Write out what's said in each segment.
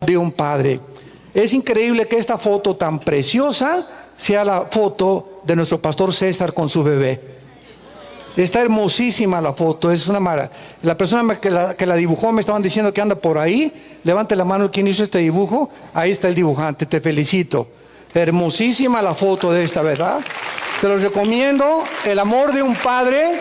de un padre. Es increíble que esta foto tan preciosa sea la foto de nuestro pastor César con su bebé. Está hermosísima la foto, es una maravilla. La persona que la dibujó me estaban diciendo que anda por ahí. Levante la mano, ¿quién hizo este dibujo? Ahí está el dibujante, te felicito. Hermosísima la foto de esta, ¿verdad? Te los recomiendo, El amor de un padre,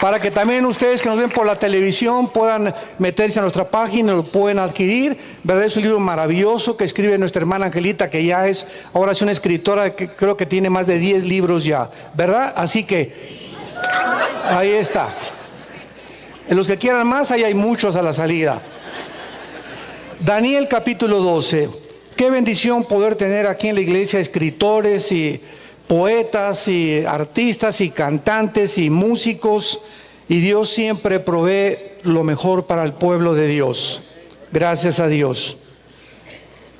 para que también ustedes que nos ven por la televisión puedan meterse a nuestra página, lo pueden adquirir, ¿verdad? Es un libro maravilloso que escribe nuestra hermana Angelita, que ya es, ahora es una escritora que creo que tiene más de 10 libros ya, ¿verdad? Así que ahí está. En los que quieran más, ahí hay muchos a la salida. Daniel capítulo 12. Qué bendición poder tener aquí en la iglesia escritores y poetas y artistas y cantantes y músicos, y Dios siempre provee lo mejor para el pueblo de Dios. Gracias a Dios.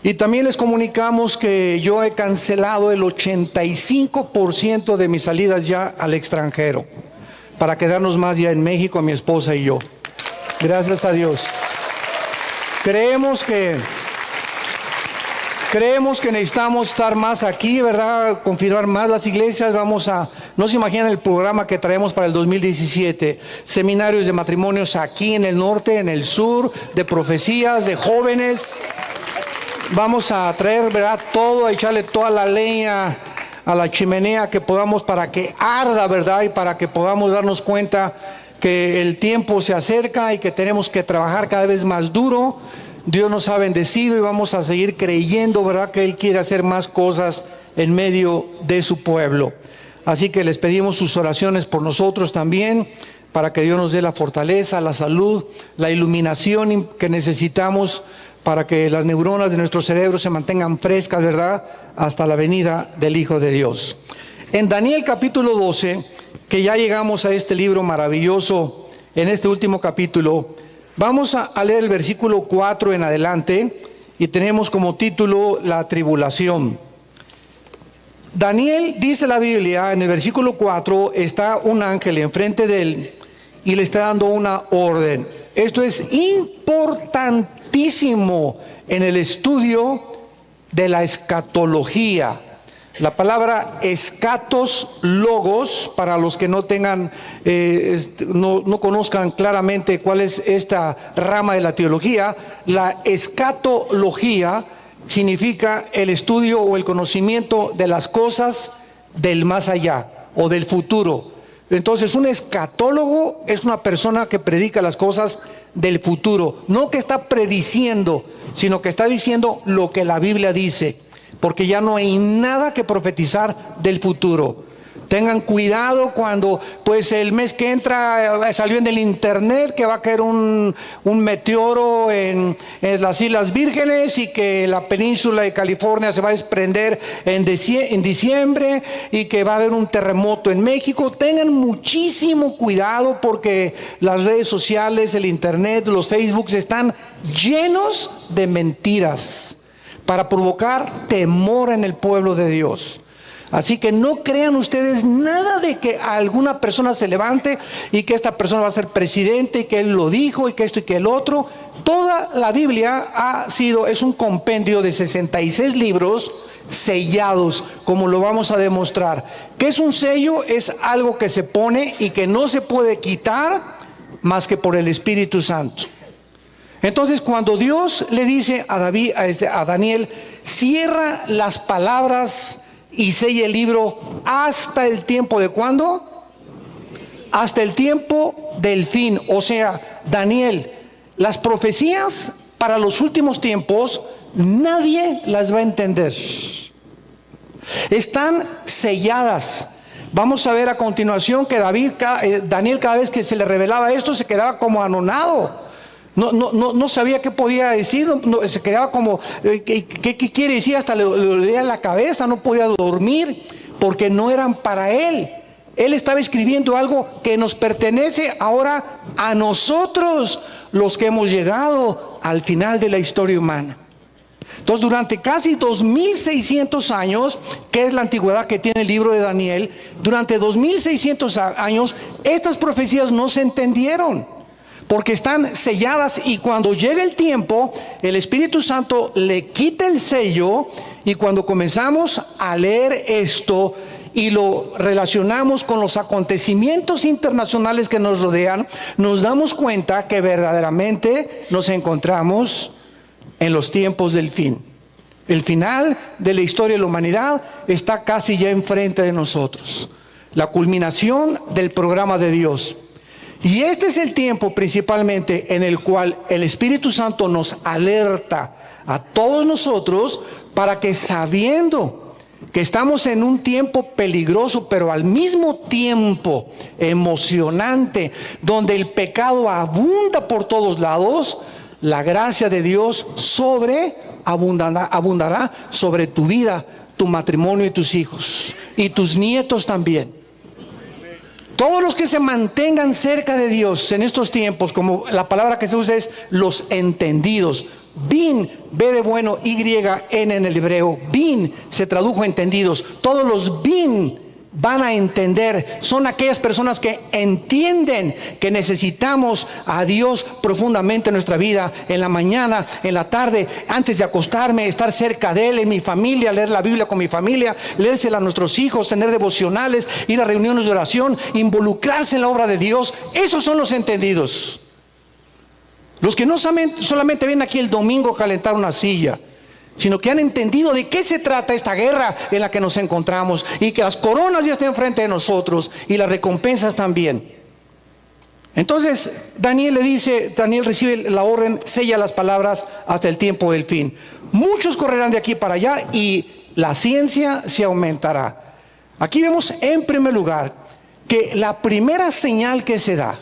Y también les comunicamos que yo he cancelado el 85% de mis salidas ya al extranjero, para quedarnos más ya en México, mi esposa y yo. Gracias a Dios. Creemos que necesitamos estar más aquí, ¿verdad? Confirmar más las iglesias. No se imaginan el programa que traemos para el 2017. Seminarios de matrimonios aquí en el norte, en el sur, de profecías, de jóvenes. Vamos a traer, ¿verdad? Todo, a echarle toda la leña a la chimenea que podamos para que arda, ¿verdad? Y para que podamos darnos cuenta que el tiempo se acerca y que tenemos que trabajar cada vez más duro. Dios nos ha bendecido y vamos a seguir creyendo, ¿verdad?, que Él quiere hacer más cosas en medio de su pueblo. Así que les pedimos sus oraciones por nosotros también, para que Dios nos dé la fortaleza, la salud, la iluminación que necesitamos para que las neuronas de nuestro cerebro se mantengan frescas, ¿verdad?, hasta la venida del Hijo de Dios. En Daniel capítulo 12, que ya llegamos a este libro maravilloso, en este último capítulo, vamos a leer el versículo 4 en adelante, y tenemos como título la tribulación. Daniel, dice la Biblia, en el versículo 4, está un ángel enfrente de él y le está dando una orden. Esto es importantísimo en el estudio de la escatología. La palabra escatos logos, para los que no tengan, no conozcan claramente cuál es esta rama de la teología, la escatología significa el estudio o el conocimiento de las cosas del más allá o del futuro. Entonces, un escatólogo es una persona que predica las cosas del futuro, no que está prediciendo, sino que está diciendo lo que la Biblia dice. Porque ya no hay nada que profetizar del futuro. Tengan cuidado cuando, pues el mes que entra salió en el internet que va a caer un meteoro en las Islas Vírgenes y que la península de California se va a desprender en diciembre y que va a haber un terremoto en México. Tengan muchísimo cuidado porque las redes sociales, el internet, los Facebooks están llenos de mentiras para provocar temor en el pueblo de Dios. Así que no crean ustedes nada de que alguna persona se levante y que esta persona va a ser presidente y que él lo dijo y que esto y que el otro. Toda la Biblia es un compendio de 66 libros sellados, como lo vamos a demostrar. ¿Qué es un sello? Es algo que se pone y que no se puede quitar más que por el Espíritu Santo. Entonces, cuando Dios le dice a Daniel, cierra las palabras y sella el libro hasta el tiempo de ¿cuándo? Hasta el tiempo del fin. O sea, Daniel, las profecías para los últimos tiempos, nadie las va a entender. Están selladas. Vamos a ver a continuación que Daniel, cada vez que se le revelaba esto, se quedaba como anonado. No sabía qué podía decir, se quedaba como, ¿qué quiere decir? Hasta le dolía la cabeza, no podía dormir, porque no eran para él. Él estaba escribiendo algo que nos pertenece ahora a nosotros, los que hemos llegado al final de la historia humana. Entonces, durante casi 2600 años, que es la antigüedad que tiene el libro de Daniel, durante 2600 años, estas profecías no se entendieron. porque están selladas, y cuando llega el tiempo, el Espíritu Santo le quita el sello, y cuando comenzamos a leer esto y lo relacionamos con los acontecimientos internacionales que nos rodean, nos damos cuenta que verdaderamente nos encontramos en los tiempos del fin. El final de la historia de la humanidad está casi ya enfrente de nosotros. La culminación del programa de Dios. Y este es el tiempo principalmente en el cual el Espíritu Santo nos alerta a todos nosotros para que, sabiendo que estamos en un tiempo peligroso, pero al mismo tiempo emocionante, donde el pecado abunda por todos lados, la gracia de Dios abundará sobre tu vida, tu matrimonio y tus hijos, y tus nietos también. Todos los que se mantengan cerca de Dios en estos tiempos, como la palabra que se usa es los entendidos. Bin, B de bueno, Y-N en el hebreo. Bin se tradujo entendidos. Todos los bin van a entender. Son aquellas personas que entienden que necesitamos a Dios profundamente en nuestra vida, en la mañana, en la tarde, antes de acostarme, estar cerca de Él, en mi familia, leer la Biblia con mi familia, leérsela a nuestros hijos, tener devocionales, ir a reuniones de oración, involucrarse en la obra de Dios. Esos son los entendidos. Los que no solamente vienen aquí el domingo a calentar una silla, sino que han entendido de qué se trata esta guerra en la que nos encontramos, y que las coronas ya están enfrente de nosotros y las recompensas también. Entonces Daniel recibe la orden: sella las palabras hasta el tiempo del fin. Muchos correrán de aquí para allá y la ciencia se aumentará. Aquí vemos en primer lugar que la primera señal que se da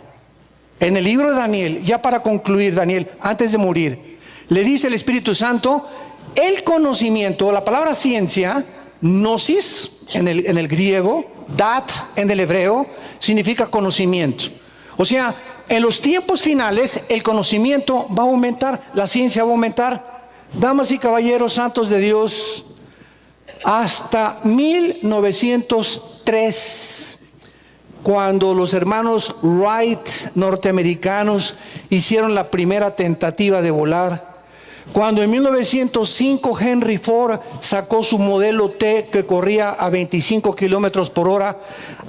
en el libro de Daniel, ya para concluir, Daniel, antes de morir, le dice el Espíritu Santo: el conocimiento, la palabra ciencia, gnosis en el griego, dat en el hebreo, significa conocimiento. O sea, en los tiempos finales el conocimiento va a aumentar, la ciencia va a aumentar. Damas y caballeros santos de Dios, hasta 1903, cuando los hermanos Wright norteamericanos hicieron la primera tentativa de volar, cuando en 1905 Henry Ford sacó su modelo T que corría a 25 kilómetros por hora,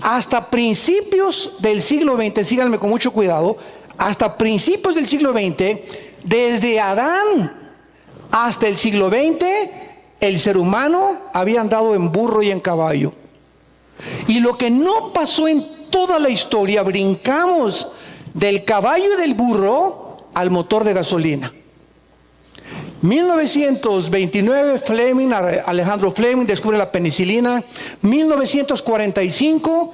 hasta principios del siglo XX, síganme con mucho cuidado, hasta principios del siglo XX, desde Adán hasta el siglo XX, el ser humano había andado en burro y en caballo. Y lo que no pasó en toda la historia, brincamos del caballo y del burro al motor de gasolina. 1929, Alejandro Fleming descubre la penicilina. 1945,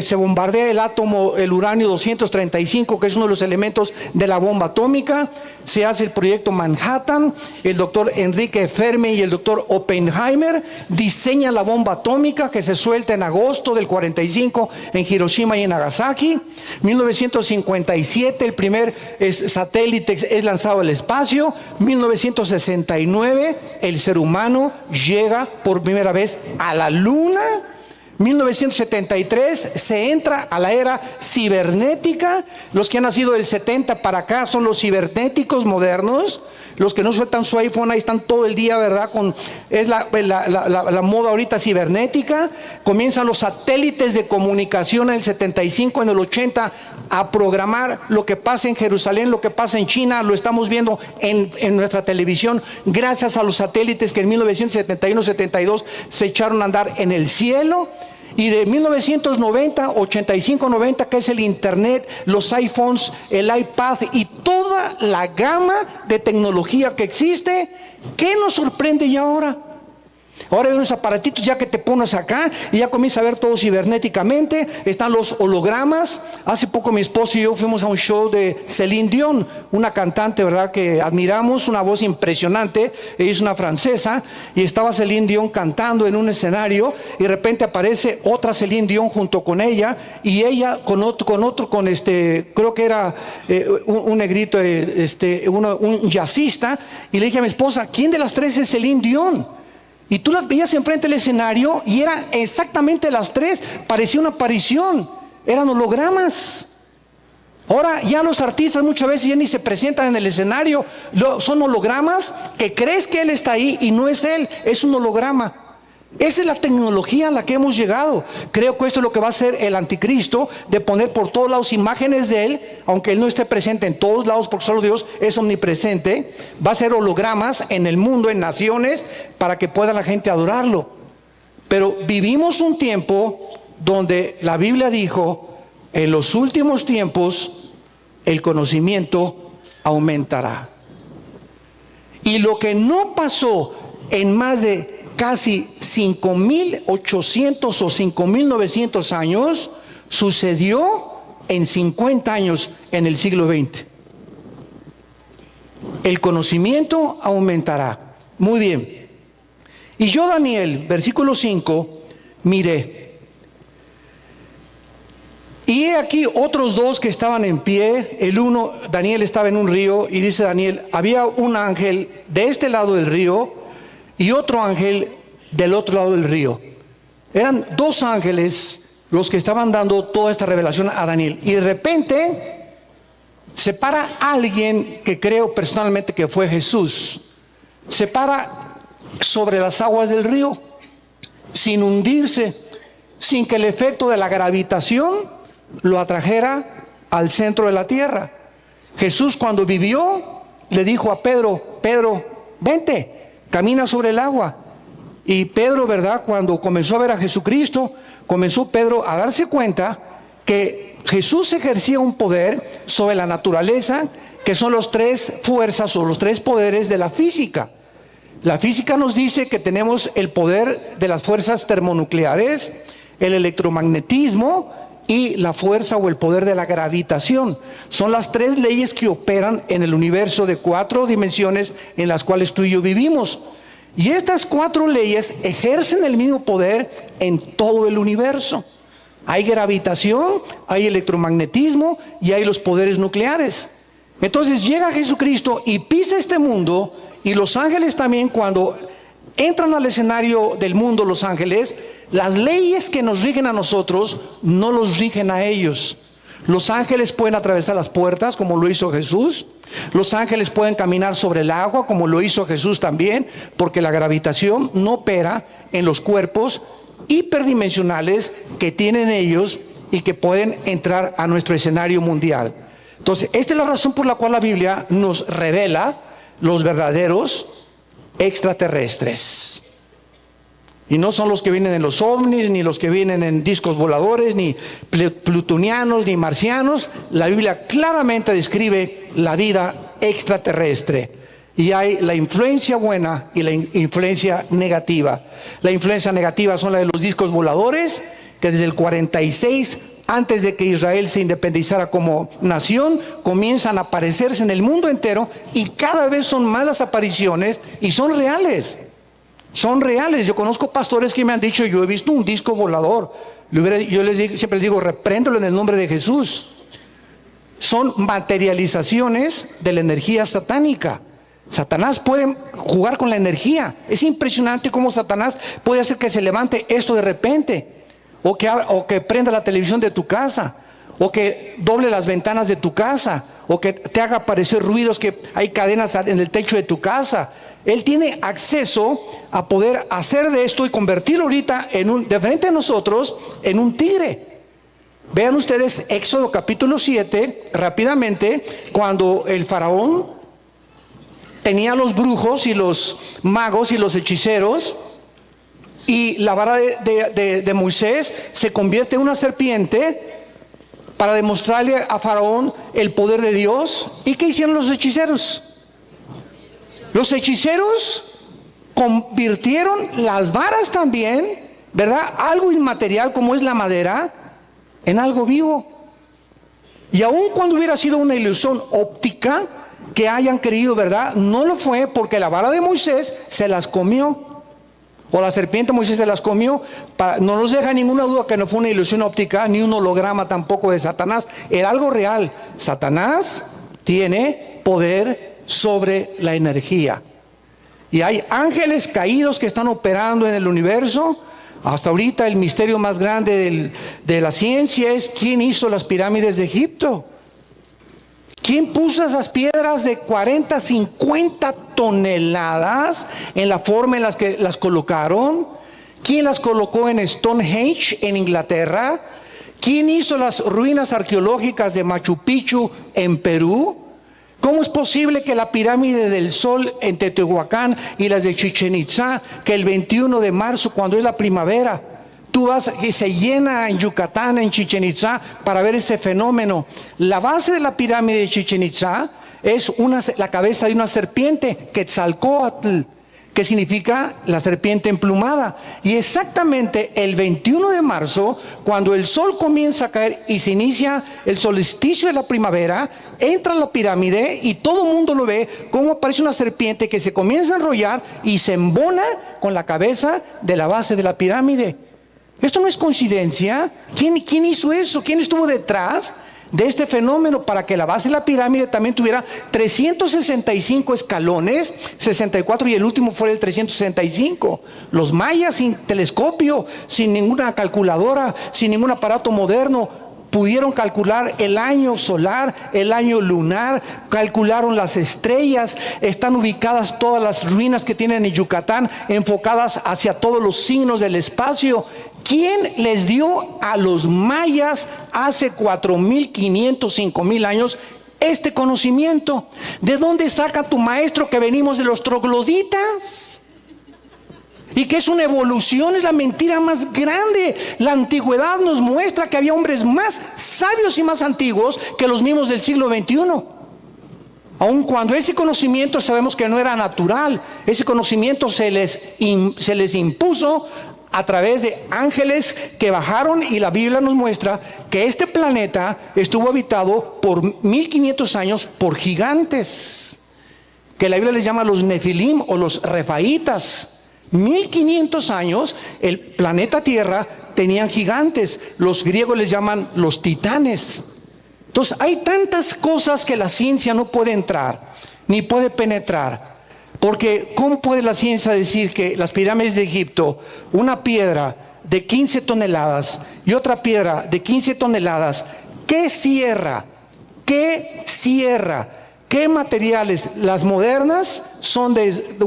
se bombardea el átomo, el uranio 235, que es uno de los elementos de la bomba atómica. Se hace el proyecto Manhattan. El doctor Enrique Fermi y el doctor Oppenheimer diseñan la bomba atómica, que se suelta en agosto del 45 en Hiroshima y en Nagasaki. 1957, el primer satélite es lanzado al espacio. 1969, el ser humano llega por primera vez a la luna. 1973 se entra a la era cibernética. Los que han nacido del 70 para acá son los cibernéticos modernos. Los que no sueltan su iPhone, ahí están todo el día, ¿verdad? Es la moda ahorita cibernética. Comienzan los satélites de comunicación en el 75, en el 80, a programar lo que pasa en Jerusalén, lo que pasa en China. Lo estamos viendo en nuestra televisión, gracias a los satélites que en 1971-72 se echaron a andar en el cielo. Y de 1990, 85-90, que es el internet, los iPhones, el iPad y toda la gama de tecnología que existe, ¿qué nos sorprende ya ahora? Ahora hay unos aparatitos ya que te pones acá y ya comienza a ver todo cibernéticamente. Están los hologramas. Hace poco mi esposo y yo fuimos a un show de Celine Dion, una cantante, ¿verdad?, que admiramos, una voz impresionante. Ella es una francesa y estaba Celine Dion cantando en un escenario y de repente aparece otra Celine Dion junto con ella, y ella con otro, creo que era un negrito, un jazzista, y le dije a mi esposa: ¿quién de las tres es Celine Dion? Y tú las veías enfrente del escenario y eran exactamente las tres. Parecía una aparición. Eran hologramas. Ahora ya los artistas muchas veces ya ni se presentan en el escenario, son hologramas que crees que él está ahí y no es él, es un holograma. Esa es la tecnología a la que hemos llegado. Creo que esto es lo que va a hacer el anticristo, de poner por todos lados imágenes de él, aunque él no esté presente en todos lados porque solo Dios es omnipresente. Va a ser hologramas en el mundo, en naciones, para que pueda la gente adorarlo. Pero vivimos un tiempo donde la Biblia dijo, en los últimos tiempos el conocimiento aumentará. Y lo que no pasó en más de casi 5.800 o 5.900 años, sucedió en 50 años en el siglo XX. El conocimiento aumentará. Muy bien. Y yo, Daniel, versículo 5, miré. Y he aquí otros dos que estaban en pie. El uno, Daniel, estaba en un río, y dice Daniel, había un ángel de este lado del río y otro ángel del otro lado del río. Eran dos ángeles los que estaban dando toda esta revelación a Daniel. Y de repente se para alguien que creo personalmente que fue Jesús. Se para sobre las aguas del río, sin hundirse, sin que el efecto de la gravitación lo atrajera al centro de la tierra. Jesús, cuando vivió, le dijo a Pedro, Pedro, vente, camina sobre el agua. Y Pedro, ¿verdad?, cuando comenzó a ver a Jesucristo, comenzó Pedro a darse cuenta que Jesús ejercía un poder sobre la naturaleza, que son los tres fuerzas o los tres poderes de la física. La física nos dice que tenemos el poder de las fuerzas termonucleares, el electromagnetismo y la fuerza o el poder de la gravitación. Son las tres leyes que operan en el universo de 4 dimensiones en las cuales tú y yo vivimos. Y estas 4 leyes ejercen el mismo poder en todo el universo. Hay gravitación, hay electromagnetismo y hay los poderes nucleares. Entonces llega Jesucristo y pisa este mundo, y los ángeles también, cuando entran al escenario del mundo, los ángeles, las leyes que nos rigen a nosotros no los rigen a ellos. Los ángeles pueden atravesar las puertas como lo hizo Jesús. Los ángeles pueden caminar sobre el agua como lo hizo Jesús también, porque la gravitación no opera en los cuerpos hiperdimensionales que tienen ellos y que pueden entrar a nuestro escenario mundial. Entonces, esta es la razón por la cual la Biblia nos revela los verdaderos extraterrestres. Y no son los que vienen en los ovnis, ni los que vienen en discos voladores, ni plutonianos, ni marcianos. La Biblia claramente describe la vida extraterrestre. Y hay la influencia buena y la influencia negativa. La influencia negativa son la de los discos voladores, que desde el 46, antes de que Israel se independizara como nación, comienzan a aparecerse en el mundo entero, y cada vez son más las apariciones y son reales. Son reales. Yo conozco pastores que me han dicho, yo he visto un disco volador. Yo siempre les digo, repréndelo en el nombre de Jesús. Son materializaciones de la energía satánica. Satanás puede jugar con la energía. Es impresionante cómo Satanás puede hacer que se levante esto de repente, o que prenda la televisión de tu casa, o que doble las ventanas de tu casa, o que te haga aparecer ruidos, que hay cadenas en el techo de tu casa. Él tiene acceso a poder hacer de esto y convertirlo ahorita de frente a nosotros en un tigre. Vean ustedes Éxodo capítulo 7 rápidamente, cuando el faraón tenía los brujos y los magos y los hechiceros, y la vara de Moisés se convierte en una serpiente para demostrarle a faraón el poder de Dios. ¿Y qué hicieron los hechiceros? Los hechiceros convirtieron las varas también, ¿verdad?, algo inmaterial como es la madera, en algo vivo. Y aun cuando hubiera sido una ilusión óptica que hayan creído, ¿verdad?, no lo fue, porque la vara de Moisés se las comió, o la serpiente de Moisés se las comió. No nos deja ninguna duda que no fue una ilusión óptica, ni un holograma tampoco de Satanás. Era algo real. Satanás tiene poder sobre la energía, y hay ángeles caídos que están operando en el universo. Hasta ahorita el misterio más grande de la ciencia es quién hizo las pirámides de Egipto. ¿Quién puso esas piedras de 40, 50 toneladas en la forma en las que las colocaron? ¿Quién las colocó en Stonehenge, en Inglaterra? ¿Quién hizo las ruinas arqueológicas de Machu Picchu en Perú? ¿Cómo es posible que la pirámide del Sol en Teotihuacán y las de Chichén Itzá, que el 21 de marzo, cuando es la primavera, tú vas y se llena en Yucatán, en Chichén Itzá, para ver ese fenómeno? La base de la pirámide de Chichén Itzá es la cabeza de una serpiente, Quetzalcóatl, que significa la serpiente emplumada. Y exactamente el 21 de marzo, cuando el sol comienza a caer y se inicia el solsticio de la primavera, entra a la pirámide y todo el mundo lo ve, como aparece una serpiente que se comienza a enrollar y se embona con la cabeza de la base de la pirámide. Esto no es coincidencia. ¿Quién hizo eso? ¿Quién estuvo detrás de este fenómeno para que la base de la pirámide también tuviera 365 escalones, 64, y el último fue el 365? Los mayas, sin telescopio, sin ninguna calculadora, sin ningún aparato moderno, pudieron calcular el año solar, el año lunar, calcularon las estrellas. Están ubicadas todas las ruinas que tienen en Yucatán, enfocadas hacia todos los signos del espacio. ¿Quién les dio a los mayas hace 4,500, 5,000 años este conocimiento? ¿De dónde saca tu maestro que venimos de los trogloditas? Y que es una evolución, es la mentira más grande. La antigüedad nos muestra que había hombres más sabios y más antiguos que los mismos del siglo XXI. Aun cuando ese conocimiento sabemos que no era natural, ese conocimiento se les impuso a través de ángeles que bajaron, y la Biblia nos muestra que este planeta estuvo habitado por 1500 años por gigantes, que la Biblia les llama los Nefilim o los Refaitas. 1500 años el planeta Tierra tenían gigantes. Los griegos les llaman los titanes. Entonces hay tantas cosas que la ciencia no puede entrar ni puede penetrar, porque ¿cómo puede la ciencia decir que las pirámides de Egipto, una piedra de 15 toneladas y otra piedra de 15 toneladas, qué sierra, qué materiales? Las modernas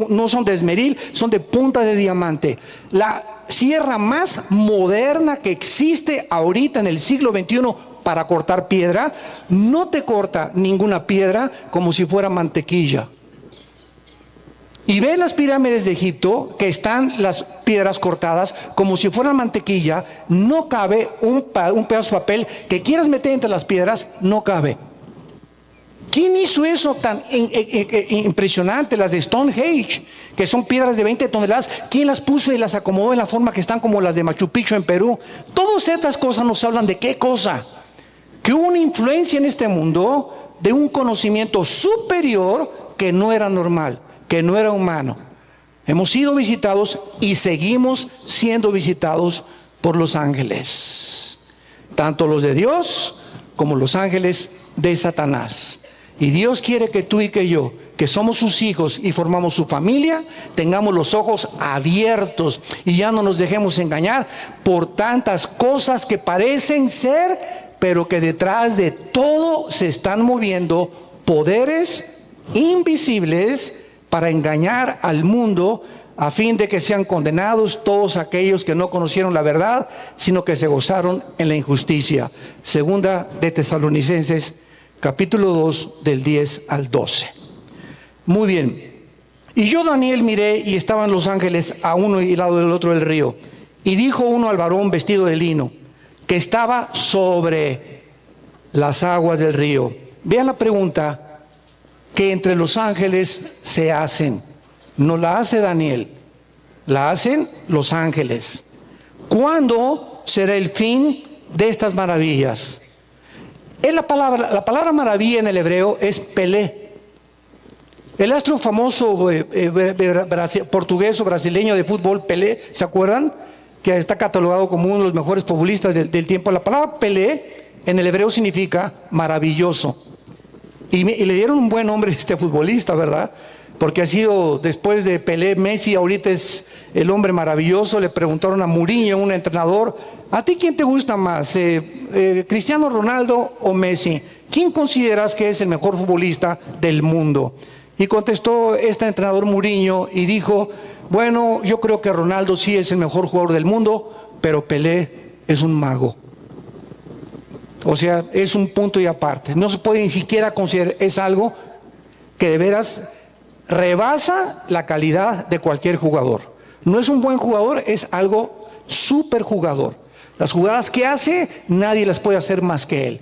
no son de esmeril, son de punta de diamante. La sierra más moderna que existe ahorita en el siglo XXI para cortar piedra, no te corta ninguna piedra como si fuera mantequilla. Y ve las pirámides de Egipto, que están las piedras cortadas como si fueran mantequilla. No cabe un pedazo de papel que quieras meter entre las piedras, no cabe. ¿Quién hizo eso tan impresionante? Las de Stonehenge, que son piedras de 20 toneladas. ¿Quién las puso y las acomodó en la forma que están, como las de Machu Picchu en Perú? Todas estas cosas nos hablan de qué cosa. Que hubo una influencia en este mundo de un conocimiento superior que no era normal, que no era humano. Hemos sido visitados y seguimos siendo visitados por los ángeles, tanto los de Dios como los ángeles de Satanás. Y Dios quiere que tú y que yo, que somos sus hijos y formamos su familia, tengamos los ojos abiertos y ya no nos dejemos engañar por tantas cosas que parecen ser, pero que detrás de todo se están moviendo poderes invisibles para engañar al mundo, a fin de que sean condenados todos aquellos que no conocieron la verdad, sino que se gozaron en la injusticia. Segunda de Tesalonicenses, capítulo 2, del 10 al 12. Muy bien. Y yo, Daniel, miré, y estaban los ángeles a uno y al lado del otro del río. Y dijo uno al varón vestido de lino, que estaba sobre las aguas del río. Vean la pregunta que entre los ángeles se hacen. No la hace Daniel, la hacen los ángeles. ¿Cuándo será el fin de estas maravillas? Es la palabra maravilla en el hebreo es Pelé. El astro famoso portugués o brasileño de fútbol, Pelé, ¿se acuerdan? Que está catalogado como uno de los mejores futbolistas del tiempo. La palabra Pelé en el hebreo significa maravilloso. Y le dieron un buen nombre a este futbolista, ¿verdad? porque ha sido, después de Pelé, Messi ahorita es el hombre maravilloso. Le preguntaron a Mourinho, un entrenador: ¿a ti quién te gusta más, Cristiano Ronaldo o Messi? ¿Quién consideras que es el mejor futbolista del mundo? Y contestó este entrenador Mourinho y dijo: bueno, yo creo que Ronaldo sí es el mejor jugador del mundo, pero Pelé es un mago. O sea, es un punto y aparte. No se puede ni siquiera considerar, es algo que de veras rebasa la calidad de cualquier jugador. No es un buen jugador, es algo súper jugador. Las jugadas que hace, nadie las puede hacer más que él.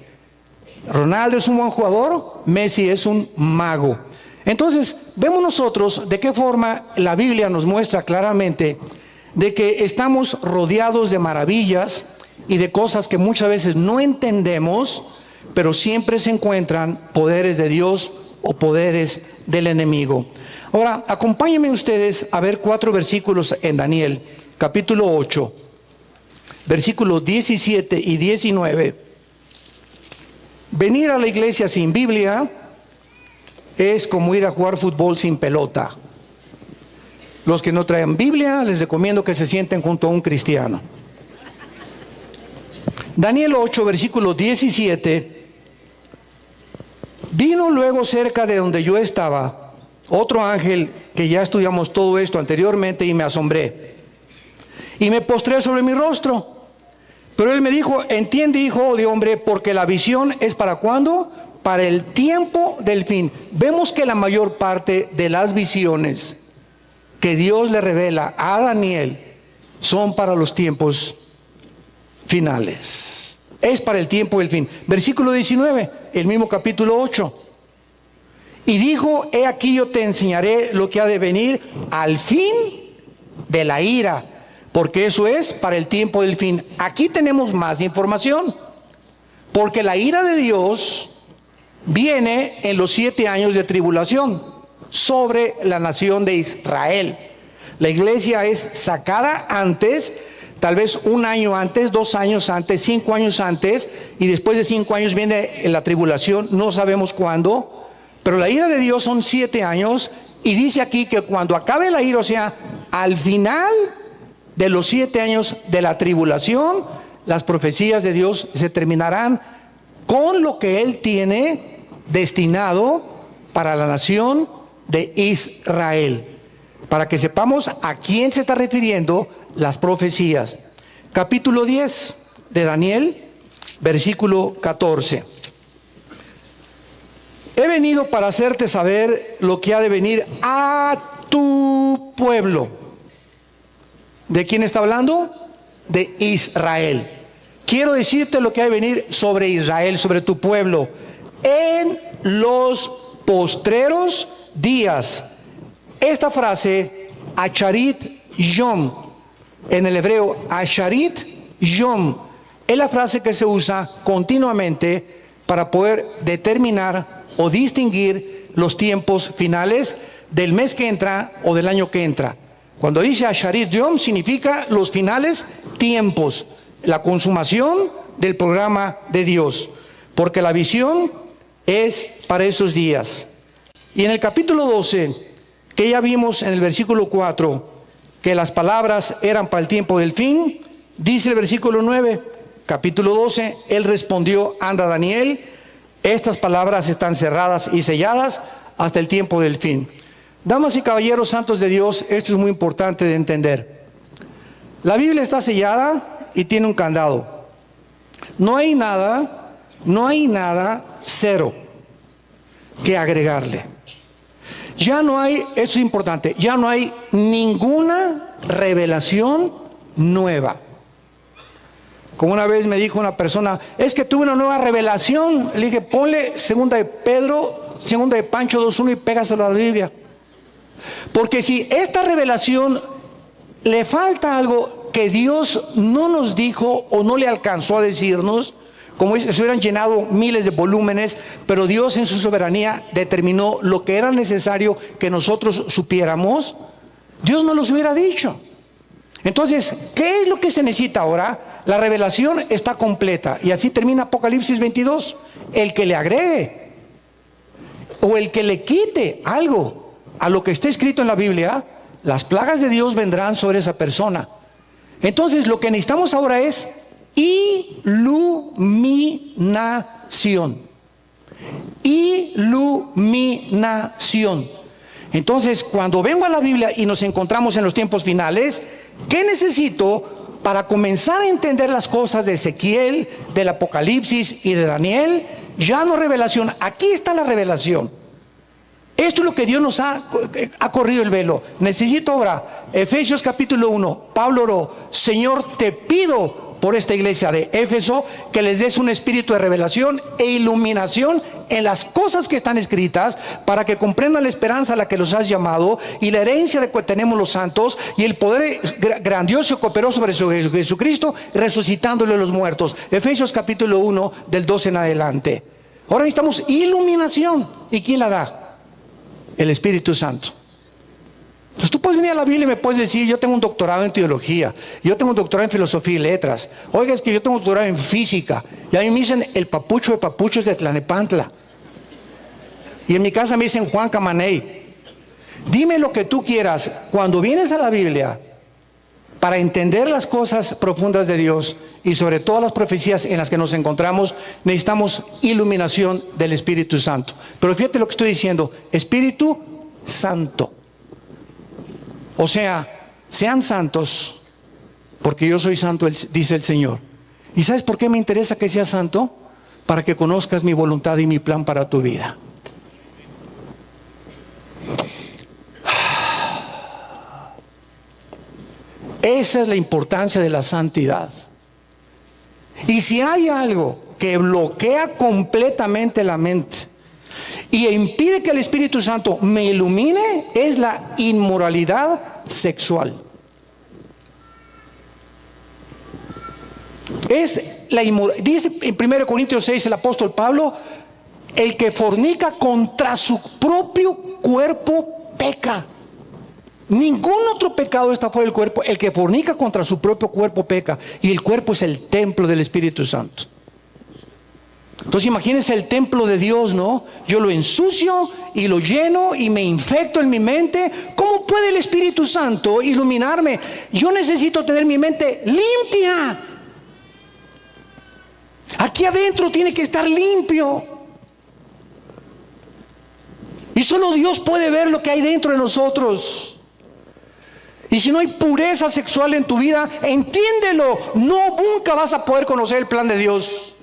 Ronaldo es un buen jugador, Messi es un mago. Entonces, vemos nosotros de qué forma la Biblia nos muestra claramente de que estamos rodeados de maravillas y de cosas que muchas veces no entendemos, pero siempre se encuentran poderes de Dios o poderes del enemigo. Ahora, acompáñenme ustedes a ver 4 versículos en Daniel, capítulo 8, versículos 17 y 19. Venir a la iglesia sin Biblia es como ir a jugar fútbol sin pelota. Los que no traen Biblia, les recomiendo que se sienten junto a un cristiano. Daniel 8, versículo 17. Vino luego cerca de donde yo estaba otro ángel, que ya estudiamos todo esto anteriormente, y me asombré. Y me postré sobre mi rostro. Pero él me dijo: entiende, hijo de hombre, porque la visión es ¿para cuándo? Para el tiempo del fin. Vemos que la mayor parte de las visiones que Dios le revela a Daniel son para los tiempos finales. Es para el tiempo del fin. Versículo 19, el mismo capítulo 8. Y dijo: he aquí yo te enseñaré lo que ha de venir al fin de la ira, porque eso es para el tiempo del fin. Aquí tenemos más información, porque la ira de Dios viene en los 7 años de tribulación sobre la nación de Israel. La iglesia es sacada antes, tal vez 1 año antes, 2 años antes, 5 años antes, y después de 5 años viene la tribulación, no sabemos cuándo, pero la ira de Dios son 7 años, y dice aquí que cuando acabe la ira, o sea, al final de los 7 años de la tribulación, las profecías de Dios se terminarán con lo que Él tiene destinado para la nación de Israel, para que sepamos a quién se está refiriendo las profecías. Capítulo 10 de Daniel, versículo 14. He venido para hacerte saber lo que ha de venir a tu pueblo. ¿De quién está hablando? De Israel. Quiero decirte lo que ha de venir sobre Israel, sobre tu pueblo, en los postreros días. Esta frase, Acharit Yom, en el hebreo, Asharit Yom, es la frase que se usa continuamente para poder determinar o distinguir los tiempos finales del mes que entra o del año que entra. Cuando dice Asharit Yom, significa los finales tiempos, la consumación del programa de Dios, porque la visión es para esos días. Y en el capítulo 12, que ya vimos en el versículo 4, que las palabras eran para el tiempo del fin, dice el versículo 9, capítulo 12, él respondió: anda, Daniel, estas palabras están cerradas y selladas hasta el tiempo del fin. Damas y caballeros santos de Dios, esto es muy importante de entender. La Biblia está sellada y tiene un candado. No hay nada, cero, que agregarle. Ya no hay, esto es importante, ya no hay ninguna revelación nueva. Como una vez me dijo una persona: es que tuve una nueva revelación. Le dije: ponle 2 de Pedro, 2 de Pancho 2:1 y pégaselo a la Biblia. Porque si esta revelación le falta algo que Dios no nos dijo o no le alcanzó a decirnos, como si se hubieran llenado miles de volúmenes, pero Dios en su soberanía determinó lo que era necesario que nosotros supiéramos, Dios no los hubiera dicho. Entonces, ¿qué es lo que se necesita ahora? La revelación está completa, y así termina Apocalipsis 22. El que le agregue o el que le quite algo a lo que está escrito en la Biblia, las plagas de Dios vendrán sobre esa persona. Entonces lo que necesitamos ahora es iluminación. Iluminación. Entonces, cuando vengo a la Biblia y nos encontramos en los tiempos finales, ¿qué necesito para comenzar a entender las cosas de Ezequiel, del Apocalipsis y de Daniel? Ya no revelación, aquí está la revelación. Esto es lo que Dios nos ha corrido el velo. Necesito ahora, Efesios capítulo 1, Pablo oró: Señor, te pido por esta iglesia de Éfeso que les des un espíritu de revelación e iluminación en las cosas que están escritas, para que comprendan la esperanza a la que los has llamado y la herencia de que tenemos los santos y el poder grandioso que operó sobre Jesucristo, resucitándole a los muertos. Efesios capítulo 1 del 12 en adelante. Ahora necesitamos iluminación. ¿Y quién la da? El Espíritu Santo. Entonces tú puedes venir a la Biblia y me puedes decir: yo tengo un doctorado en teología, yo tengo un doctorado en filosofía y letras, oiga, es que yo tengo un doctorado en física, y a mí me dicen el papucho de papuchos de Tlalnepantla, y en mi casa me dicen Juan Camaney. Dime lo que tú quieras. Cuando vienes a la Biblia para entender las cosas profundas de Dios y sobre todas las profecías en las que nos encontramos, necesitamos iluminación del Espíritu Santo. Pero fíjate lo que estoy diciendo: Espíritu Santo. O sea, sean santos, porque yo soy santo, dice el Señor. ¿Y sabes por qué me interesa que seas santo? Para que conozcas mi voluntad y mi plan para tu vida. Esa es la importancia de la santidad. Y si hay algo que bloquea completamente la mente y impide que el Espíritu Santo me ilumine, es la inmoralidad sexual. Dice en 1 Corintios 6 el apóstol Pablo: el que fornica contra su propio cuerpo peca. Ningún otro pecado está fuera del cuerpo. El que fornica contra su propio cuerpo peca. Y el cuerpo es el templo del Espíritu Santo. Entonces imagínense el templo de Dios, ¿no? Yo lo ensucio y lo lleno y me infecto en mi mente. ¿Cómo puede el Espíritu Santo iluminarme? Yo necesito tener mi mente limpia. Aquí adentro tiene que estar limpio. Y solo Dios puede ver lo que hay dentro de nosotros. Y si no hay pureza sexual en tu vida, entiéndelo, nunca vas a poder conocer el plan de Dios.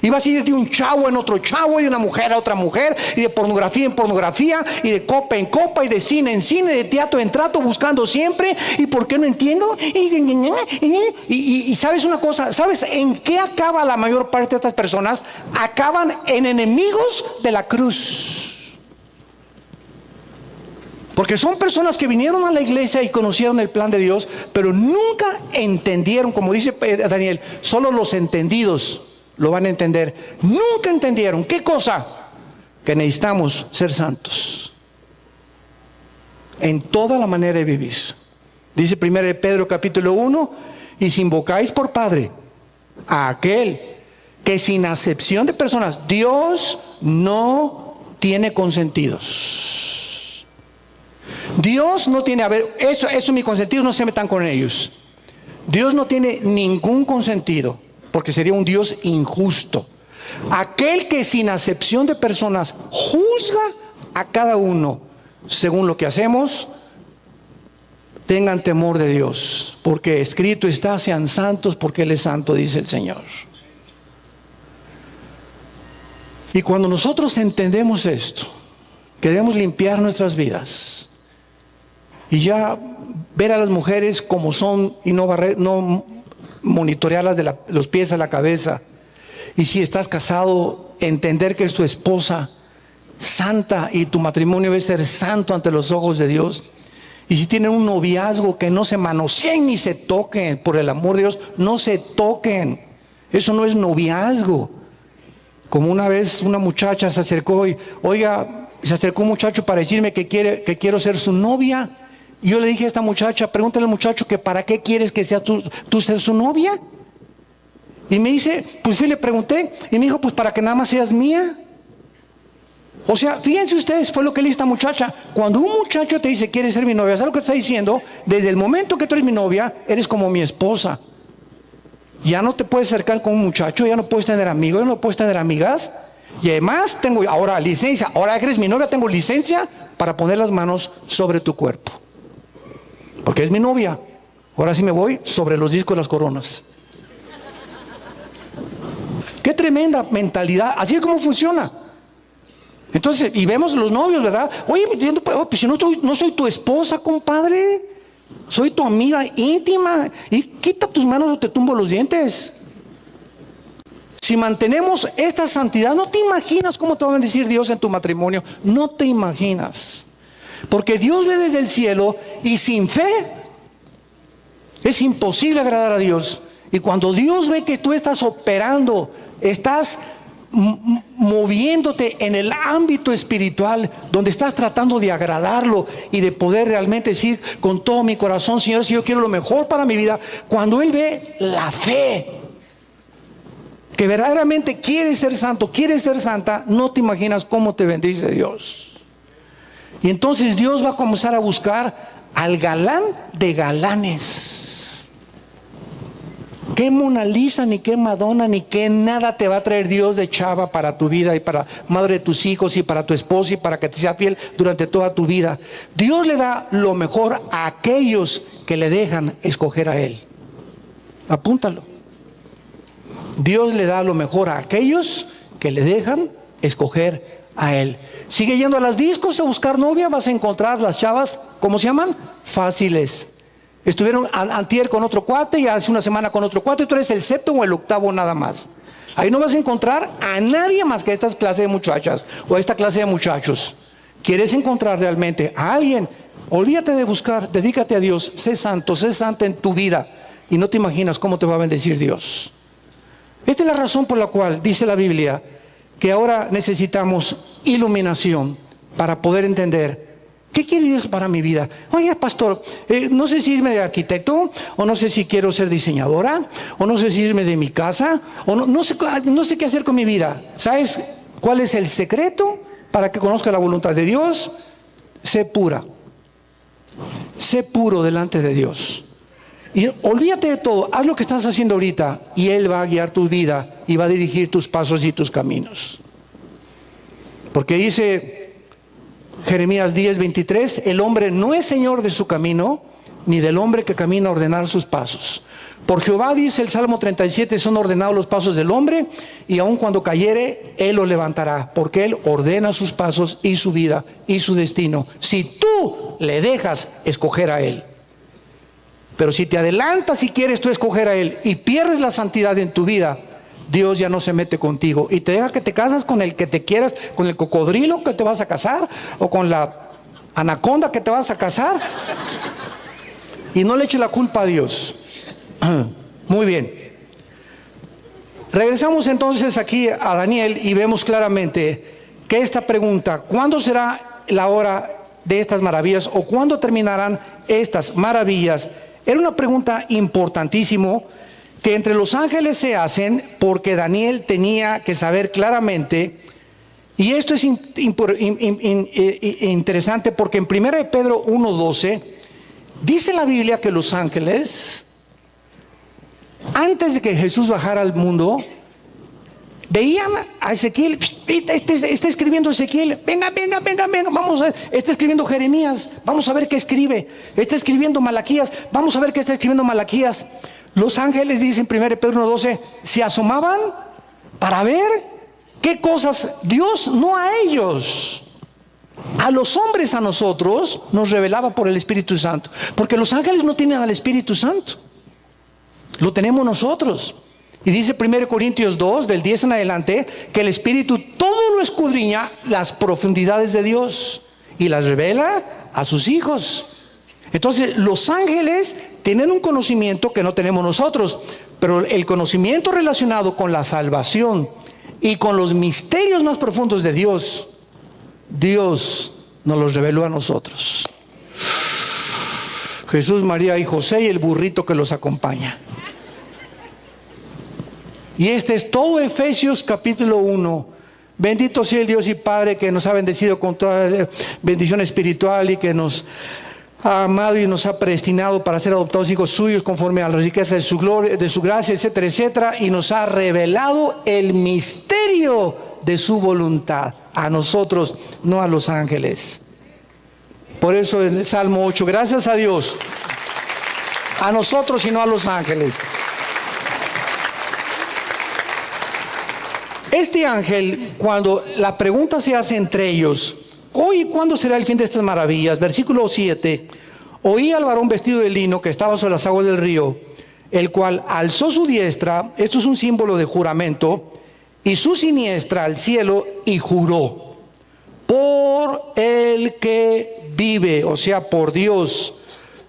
Y vas a ir de un chavo en otro chavo, y de una mujer a otra mujer, y de pornografía en pornografía, y de copa en copa, y de cine en cine, de teatro en trato, buscando siempre. ¿Y por qué no entiendo? Y sabes una cosa, ¿sabes en qué acaba la mayor parte de estas personas? Acaban en enemigos de la cruz. Porque son personas que vinieron a la iglesia y conocieron el plan de Dios, pero nunca entendieron, como dice Daniel, solo los entendidos lo van a entender. Nunca entendieron. ¿Qué cosa? Que necesitamos ser santos en toda la manera de vivir. Dice 1 Pedro capítulo 1: y si invocáis por Padre a aquel que sin acepción de personas, Dios no tiene consentidos. Dios no tiene, eso es mi consentido, no se metan con ellos. Dios no tiene ningún consentido, porque sería un Dios injusto. Aquel que sin acepción de personas juzga a cada uno según lo que hacemos. Tengan temor de Dios, porque escrito está: sean santos porque Él es santo, dice el Señor. Y cuando nosotros entendemos esto, que debemos limpiar nuestras vidas y ya ver a las mujeres como son y no monitorearlas de los pies a la cabeza. Y si estás casado, entender que es tu esposa santa y tu matrimonio debe ser santo ante los ojos de Dios. Y si tienen un noviazgo, que no se manoseen ni se toquen, por el amor de Dios, no se toquen. Eso no es noviazgo. Como una vez una muchacha se acercó y, se acercó un muchacho para decirme que quiero ser su novia. Y yo le dije a esta muchacha: pregúntale al muchacho que para qué quieres que sea tú ser su novia. Y me dice, pues fui, le pregunté, y me dijo: pues para que nada más seas mía. O sea, fíjense ustedes, fue lo que le dice esta muchacha. Cuando un muchacho te dice, ¿quieres ser mi novia? ¿Sabes lo que te está diciendo? Desde el momento que tú eres mi novia, eres como mi esposa. Ya no te puedes acercar con un muchacho, ya no puedes tener amigos, ya no puedes tener amigas. Y además tengo ahora licencia, ahora que eres mi novia, tengo licencia para poner las manos sobre tu cuerpo. Porque es mi novia. Ahora sí me voy sobre los discos y las coronas. Qué tremenda mentalidad. Así es como funciona. Entonces, y vemos los novios, ¿verdad? Oye, pues si no soy tu esposa, compadre. Soy tu amiga íntima. Y quita tus manos o te tumbo los dientes. Si mantenemos esta santidad, no te imaginas cómo te va a bendecir Dios en tu matrimonio. No te imaginas. Porque Dios ve desde el cielo y sin fe es imposible agradar a Dios. Y cuando Dios ve que tú estás operando, estás moviéndote en el ámbito espiritual, donde estás tratando de agradarlo y de poder realmente decir con todo mi corazón, Señor, si yo quiero lo mejor para mi vida, cuando Él ve la fe, que verdaderamente quieres ser santo, quieres ser santa, no te imaginas cómo te bendice Dios. Y entonces Dios va a comenzar a buscar al galán de galanes. Qué Mona Lisa, ni qué Madonna, ni qué nada te va a traer Dios de chava para tu vida y para madre de tus hijos y para tu esposo y para que te sea fiel durante toda tu vida. Dios le da lo mejor a aquellos que le dejan escoger a Él. Apúntalo. Dios le da lo mejor a aquellos que le dejan escoger a Él. Sigue yendo a las discos a buscar novia, vas a encontrar las chavas, ¿cómo se llaman? Fáciles. Estuvieron antier con otro cuate y hace una semana con otro cuate y tú eres el séptimo o el octavo nada más. Ahí no vas a encontrar a nadie más que a esta clase de muchachas o a esta clase de muchachos. ¿Quieres encontrar realmente a alguien? Olvídate de buscar, dedícate a Dios, sé santo, sé santa en tu vida y no te imaginas cómo te va a bendecir Dios. Esta es la razón por la cual dice la Biblia que ahora necesitamos iluminación para poder entender ¿qué quiere Dios para mi vida? Oye, pastor, no sé si irme de arquitecto, o no sé si quiero ser diseñadora, o no sé si irme de mi casa, o no sé qué hacer con mi vida. ¿Sabes cuál es el secreto para que conozca la voluntad de Dios? Sé pura. Sé puro delante de Dios. Y olvídate de todo, haz lo que estás haciendo ahorita, y Él va a guiar tu vida, y va a dirigir tus pasos y tus caminos. Porque dice Jeremías 10:23, el hombre no es señor de su camino, ni del hombre que camina a ordenar sus pasos. Por Jehová, dice el Salmo 37, son ordenados los pasos del hombre, y aun cuando cayere, Él lo levantará, porque Él ordena sus pasos y su vida y su destino, si tú le dejas escoger a Él. Pero si te adelantas y quieres tú escoger a Él y pierdes la santidad en tu vida, Dios ya no se mete contigo y te deja que te casas con el que te quieras, con el cocodrilo que te vas a casar o con la anaconda que te vas a casar, y no le eche la culpa a Dios. Muy bien, regresamos entonces aquí a Daniel y vemos claramente que esta pregunta, ¿cuándo será la hora de estas maravillas o cuándo terminarán estas maravillas? Era una pregunta importantísima que entre los ángeles se hacen porque Daniel tenía que saber claramente, y esto es interesante porque en 1 Pedro 1:12 dice la Biblia que los ángeles, antes de que Jesús bajara al mundo, veían a Ezequiel, está escribiendo Ezequiel, venga, vamos a ver, está escribiendo Jeremías, vamos a ver qué escribe, está escribiendo Malaquías, vamos a ver qué está escribiendo Malaquías. Los ángeles, dicen 1 Pedro 1:12, se asomaban para ver qué cosas Dios, no a ellos, a los hombres, a nosotros, nos revelaba por el Espíritu Santo. Porque los ángeles no tienen al Espíritu Santo, lo tenemos nosotros. Y dice 1 Corintios 2, del 10 en adelante, que el Espíritu todo lo escudriña, las profundidades de Dios, y las revela a sus hijos. Entonces los ángeles tienen un conocimiento que no tenemos nosotros, pero el conocimiento relacionado con la salvación y con los misterios más profundos de Dios, Dios nos los reveló a nosotros. Jesús, María y José y el burrito que los acompaña. Y este es todo Efesios capítulo 1, Bendito sea el Dios y Padre que nos ha bendecido con toda bendición espiritual y que nos ha amado y nos ha predestinado para ser adoptados hijos suyos conforme a la riqueza de su gloria, de su gracia, etcétera, etcétera, y nos ha revelado el misterio de su voluntad a nosotros, no a los ángeles. Por eso en el Salmo 8, gracias a Dios, a nosotros y no a los ángeles. Este ángel, cuando la pregunta se hace entre ellos, oye, ¿cuándo será el fin de estas maravillas? Versículo 7, oí al varón vestido de lino que estaba sobre las aguas del río, el cual alzó su diestra, esto es un símbolo de juramento, y su siniestra al cielo y juró, por el que vive, o sea, por Dios,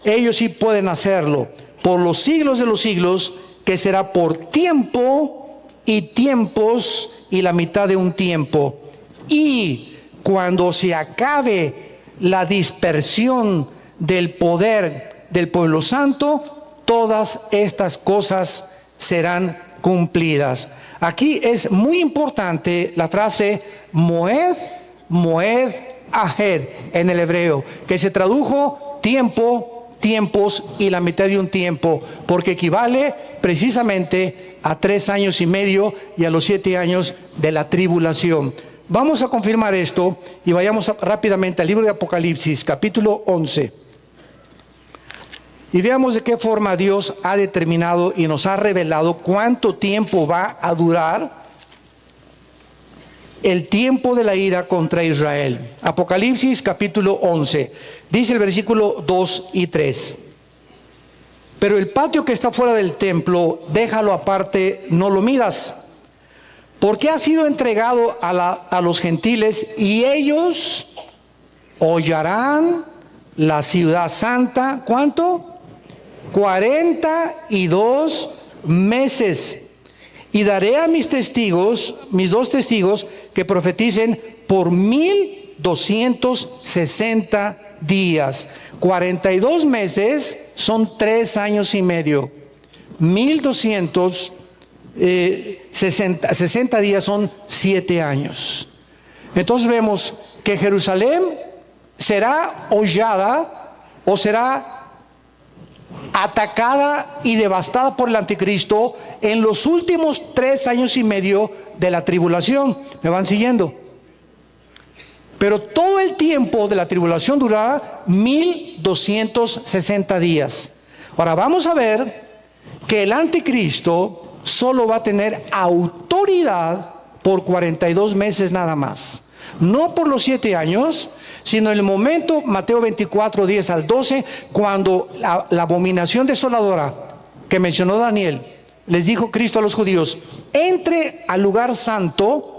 ellos sí pueden hacerlo, por los siglos de los siglos, que será por tiempo y tiempos y la mitad de un tiempo. Y cuando se acabe la dispersión del poder del pueblo santo, todas estas cosas serán cumplidas. Aquí es muy importante la frase Moed, Moed, Ahed en el hebreo, que se tradujo tiempo, tiempos y la mitad de un tiempo, porque equivale precisamente a 3 años y medio y a los 7 años de la tribulación. Vamos a confirmar esto y vayamos rápidamente al libro de Apocalipsis, capítulo 11. Y veamos de qué forma Dios ha determinado y nos ha revelado cuánto tiempo va a durar el tiempo de la ira contra Israel. Apocalipsis, capítulo 11. Dice el versículo 2 y 3. Pero el patio que está fuera del templo, déjalo aparte, no lo midas, porque ha sido entregado a los gentiles y ellos hollarán la ciudad santa. ¿Cuánto? 42 meses. Y daré a mis testigos, mis 2 testigos, que profeticen por 1260 días. 42 meses son 3 años y medio. 1260 días son 7 años. Entonces vemos que Jerusalén será hollada o será atacada y devastada por el anticristo en los últimos 3 años y medio de la tribulación. ¿Me van siguiendo? Pero todo el tiempo de la tribulación durará 1260 días. Ahora vamos a ver que el anticristo solo va a tener autoridad por 42 meses nada más. No por los 7 años, sino en el momento, Mateo 24, 10 al 12, cuando la abominación desoladora que mencionó Daniel, les dijo Cristo a los judíos, entre al lugar santo,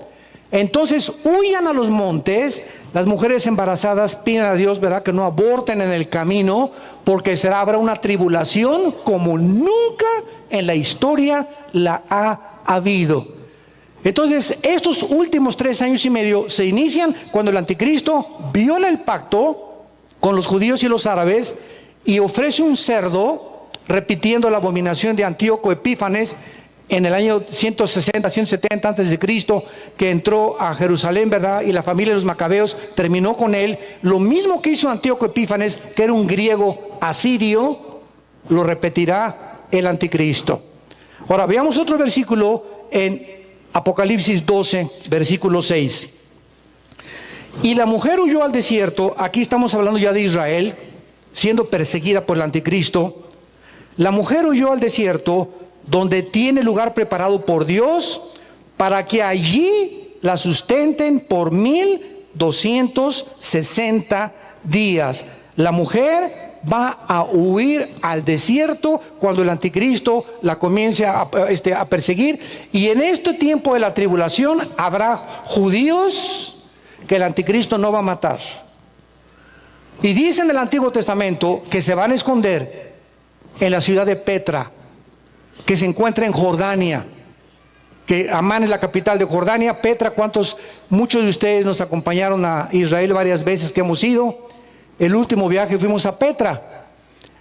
entonces huyan a los montes. Las mujeres embarazadas piden a Dios, ¿verdad?, que no aborten en el camino, porque habrá una tribulación como nunca en la historia la ha habido. Entonces, estos últimos 3 años y medio se inician cuando el anticristo viola el pacto con los judíos y los árabes y ofrece un cerdo, repitiendo la abominación de Antíoco Epífanes en el año 160, 170 antes de Cristo, que entró a Jerusalén, ¿verdad? Y la familia de los macabeos terminó con él. Lo mismo que hizo Antíoco Epífanes, que era un griego asirio, lo repetirá el anticristo. Ahora veamos otro versículo en Apocalipsis 12, versículo 6. Y la mujer huyó al desierto. Aquí estamos hablando ya de Israel, siendo perseguida por el anticristo. La mujer huyó al desierto, donde tiene lugar preparado por Dios, para que allí la sustenten por 1260 días. La mujer va a huir al desierto cuando el anticristo la comience a perseguir, y en este tiempo de la tribulación habrá judíos que el anticristo no va a matar. Y dice en el Antiguo Testamento que se van a esconder en la ciudad de Petra, que se encuentra en Jordania, que Amán es la capital de Jordania. Petra, muchos de ustedes nos acompañaron a Israel varias veces que hemos ido. El último viaje fuimos a Petra.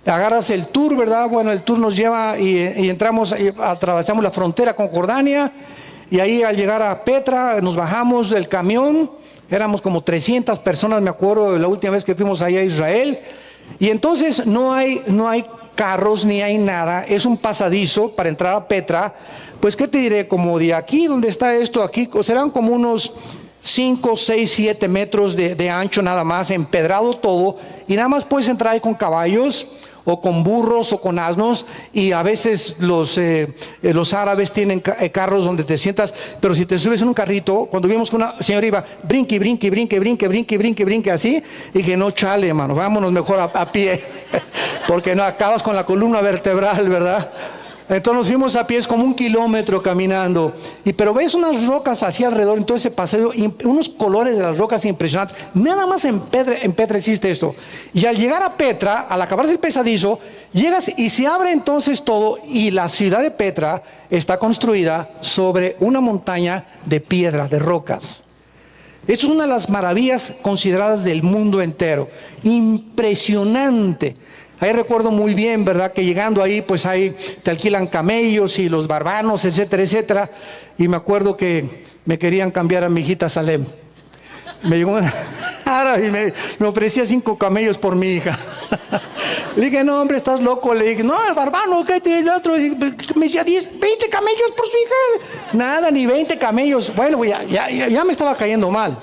Agarras el tour, ¿verdad? Bueno, el tour nos lleva y entramos, atravesamos la frontera con Jordania, Y ahí al llegar a Petra nos bajamos del camión, éramos como 300 personas, me acuerdo de la última vez que fuimos allá a Israel. Y entonces no hay carros ni hay nada, es un pasadizo para entrar a Petra. Pues qué te diré, como de aquí donde está esto, aquí serán como unos 5, 6, 7 metros de ancho nada más, empedrado todo, y nada más puedes entrar ahí con caballos o con burros o con asnos, y a veces los árabes tienen carros donde te sientas, pero si te subes en un carrito, cuando vimos que una señora iba brinque, brinque, brinque, brinque, brinque, brinque, brinque, así, y que no chale, hermano, vámonos mejor a pie, porque no acabas con la columna vertebral, ¿verdad? Entonces nos fuimos a pies como 1 kilómetro caminando, pero ves unas rocas hacia alrededor, entonces ese paseo, unos colores de las rocas impresionantes. Nada más en Petra existe esto. Y al llegar a Petra, al acabarse el pasadizo, llegas y se abre entonces todo, y la ciudad de Petra está construida sobre una montaña de piedra, de rocas. Es una de las maravillas consideradas del mundo entero. Impresionante. Ahí recuerdo muy bien, ¿verdad? Que llegando ahí, pues ahí te alquilan camellos y los barbanos, etcétera, etcétera. Y me acuerdo que me querían cambiar a mi hijita Salem. Me llegó una árabe y me ofrecía 5 camellos por mi hija. Le dije, no, hombre, estás loco. Le dije, no, el barbano, ¿qué tiene el otro? Y me decía, 20 camellos por su hija. Nada, ni 20 camellos. Bueno, ya me estaba cayendo mal.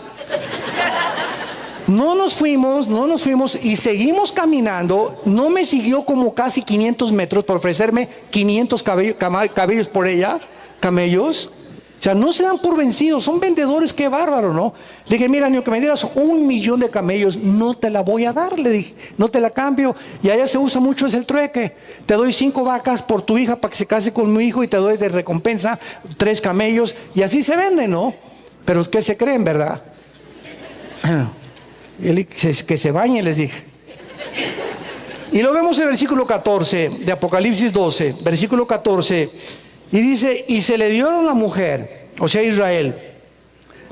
No nos fuimos y seguimos caminando. No me siguió como casi 500 metros por ofrecerme 500 camellos por ella, camellos. O sea, no se dan por vencidos, son vendedores, qué bárbaro, ¿no? Le dije, mira, niño, que me dieras 1 millón de camellos, no te la voy a dar, le dije, no te la cambio. Y allá se usa mucho, es el trueque. Te doy 5 vacas por tu hija para que se case con mi hijo y te doy de recompensa 3 camellos. Y así se vende, ¿no? Pero es que se creen, ¿verdad? Que se bañen, les dije. Y lo vemos en el versículo 14 de Apocalipsis 12, versículo 14, y dice, y se le dio a la mujer, o sea Israel,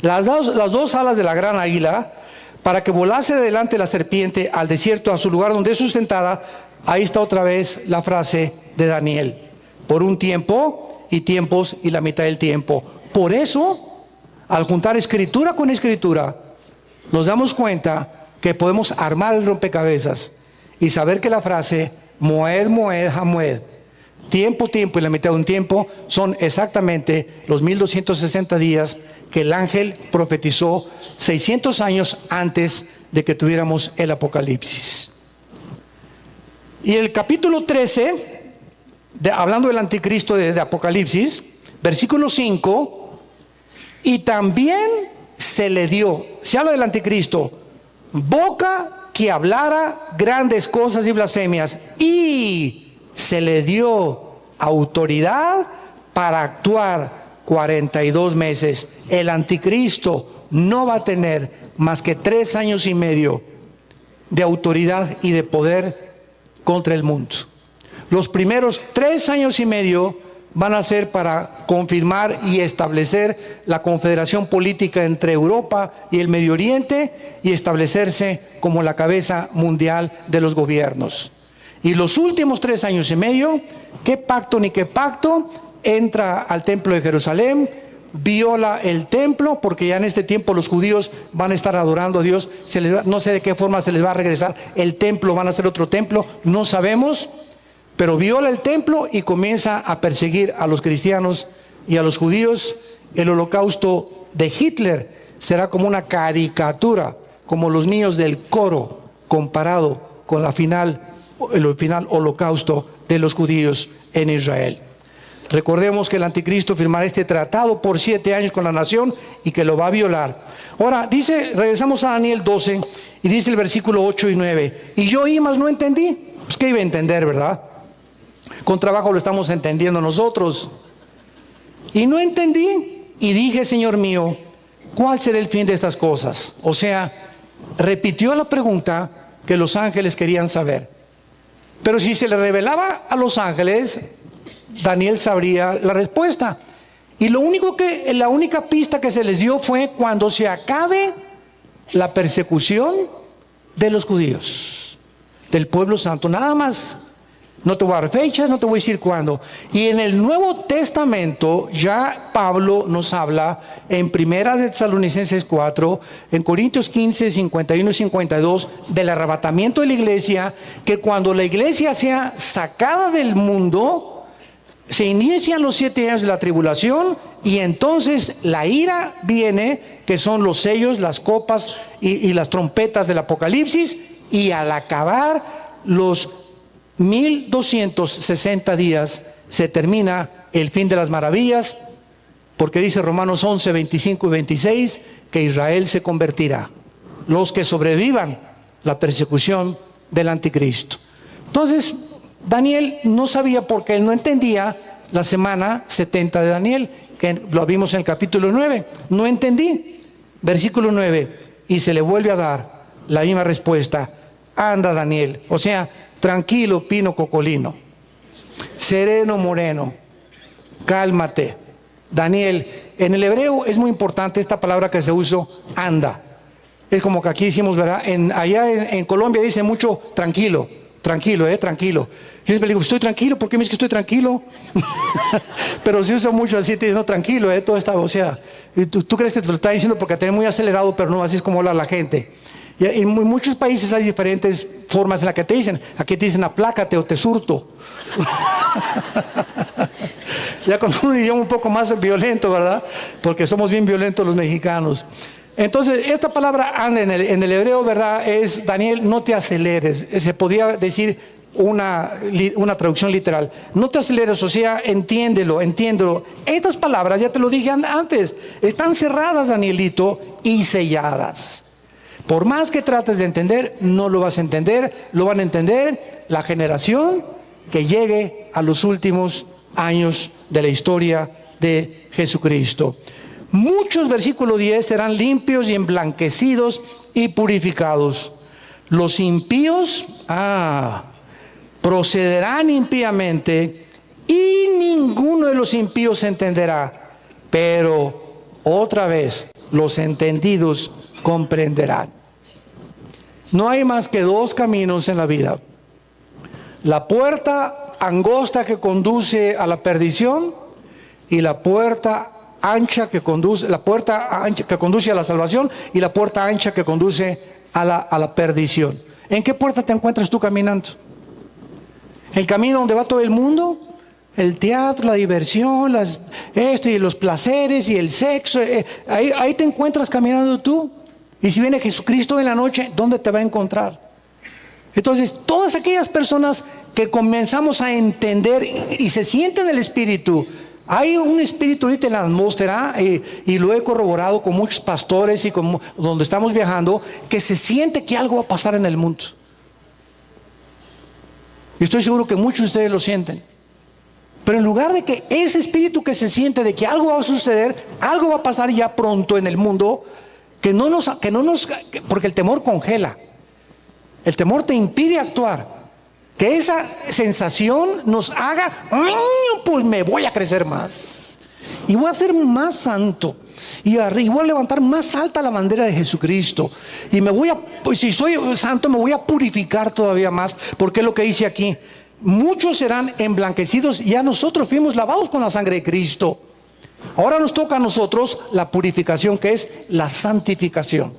las dos alas de la gran águila, para que volase delante de la serpiente al desierto, a su lugar donde es sustentada. Ahí está otra vez la frase de Daniel, por un tiempo y tiempos y la mitad del tiempo. Por eso, al juntar escritura con escritura, nos damos cuenta que podemos armar el rompecabezas y saber que la frase Moed, Moed, Hamoed, tiempo, tiempo y la mitad de un tiempo, son exactamente los 1260 días que el ángel profetizó 600 años antes de que tuviéramos el Apocalipsis. Y el capítulo 13, hablando del anticristo de Apocalipsis, versículo 5, y también se le dio, se habla del anticristo, boca que hablara grandes cosas y blasfemias, y se le dio autoridad para actuar 42 meses. El anticristo no va a tener más que 3 años y medio de autoridad y de poder contra el mundo. Los primeros 3 años y medio van a ser para confirmar y establecer la confederación política entre Europa y el Medio Oriente y establecerse como la cabeza mundial de los gobiernos. Y los últimos 3 años y medio, ¿qué pacto ni qué pacto? Entra al templo de Jerusalén, viola el templo, porque ya en este tiempo los judíos van a estar adorando a Dios. No sé de qué forma se les va a regresar el templo, van a hacer otro templo, no sabemos. Pero viola el templo y comienza a perseguir a los cristianos y a los judíos. El holocausto de Hitler será como una caricatura, como los niños del coro, comparado con el final holocausto de los judíos en Israel. Recordemos que el anticristo firmará este tratado por 7 años con la nación y que lo va a violar. Ahora, regresamos a Daniel 12 y dice el versículo 8 y 9. Y yo oí, mas no entendí. Pues que iba a entender, ¿verdad? Con trabajo lo estamos entendiendo nosotros. Y no entendí. Y dije, Señor mío, ¿cuál será el fin de estas cosas? O sea, repitió la pregunta que los ángeles querían saber. Pero si se le revelaba a los ángeles, Daniel sabría la respuesta. Y la única pista que se les dio fue cuando se acabe la persecución de los judíos, del pueblo santo, nada más. No te voy a dar fechas, no te voy a decir cuándo. Y en el Nuevo Testamento ya Pablo nos habla en Primera de Tesalonicenses 4, en Corintios 15, 51 y 52, del arrebatamiento de la iglesia, que cuando la iglesia sea sacada del mundo, se inician los 7 años de la tribulación y entonces la ira viene, que son los sellos, las copas y las trompetas del Apocalipsis, y al acabar los 1260 días se termina el fin de las maravillas, porque dice Romanos 11, 25 y 26 que Israel se convertirá, los que sobrevivan la persecución del anticristo. Entonces Daniel no sabía, porque él no entendía la semana 70 de Daniel, que lo vimos en el capítulo 9. No entendí. Versículo 9, y se le vuelve a dar la misma respuesta: anda, Daniel, o sea, tranquilo, pino cocolino, sereno moreno, cálmate. Daniel, en el hebreo es muy importante esta palabra que se usa, anda. Es como que aquí decimos, ¿verdad? Allá en Colombia dicen mucho tranquilo, tranquilo. Yo siempre digo, estoy tranquilo, ¿por qué me dices que estoy tranquilo? Pero se usa mucho así, te dicen, no, tranquilo, todo está, o sea, tú crees que te lo está diciendo porque te ves muy acelerado, pero no, así es como habla la gente. Y en muchos países hay diferentes formas en las que te dicen. Aquí te dicen aplácate o te surto. Ya con un idioma un poco más violento, ¿verdad? Porque somos bien violentos los mexicanos. Entonces, esta palabra anda en el hebreo, ¿verdad? Es, Daniel, no te aceleres. Se podría decir una traducción literal. No te aceleres, o sea, entiéndelo. Estas palabras, ya te lo dije antes, están cerradas, Danielito, y selladas. Por más que trates de entender, no lo vas a entender. Lo van a entender la generación que llegue a los últimos años de la historia de Jesucristo. Muchos, versículo 10, serán limpios y emblanquecidos y purificados. Los impíos, procederán impíamente y ninguno de los impíos entenderá. Pero otra vez, los entendidos comprenderán. No hay más que 2 caminos en la vida: la puerta angosta que conduce a la perdición y la puerta ancha que conduce a la salvación, y la puerta ancha que conduce a la perdición. ¿En qué puerta te encuentras tú caminando? ¿El camino donde va todo el mundo? El teatro, la diversión, y los placeres y el sexo. Ahí te encuentras caminando tú. Y si viene Jesucristo en la noche, ¿dónde te va a encontrar? Entonces, todas aquellas personas que comenzamos a entender y se sienten el Espíritu, hay un Espíritu ahorita en la atmósfera, y lo he corroborado con muchos pastores y donde estamos viajando, que se siente que algo va a pasar en el mundo. Y estoy seguro que muchos de ustedes lo sienten. Pero en lugar de que ese espíritu que se siente de que algo va a suceder, algo va a pasar ya pronto en el mundo, porque el temor congela, el temor te impide actuar, que esa sensación nos haga, pues me voy a crecer más y voy a ser más santo y voy a levantar más alta la bandera de Jesucristo y pues si soy santo me voy a purificar todavía más, porque es lo que dice aquí: muchos serán emblanquecidos. Ya nosotros fuimos lavados con la sangre de Cristo. Ahora nos toca a nosotros la purificación, que es la santificación.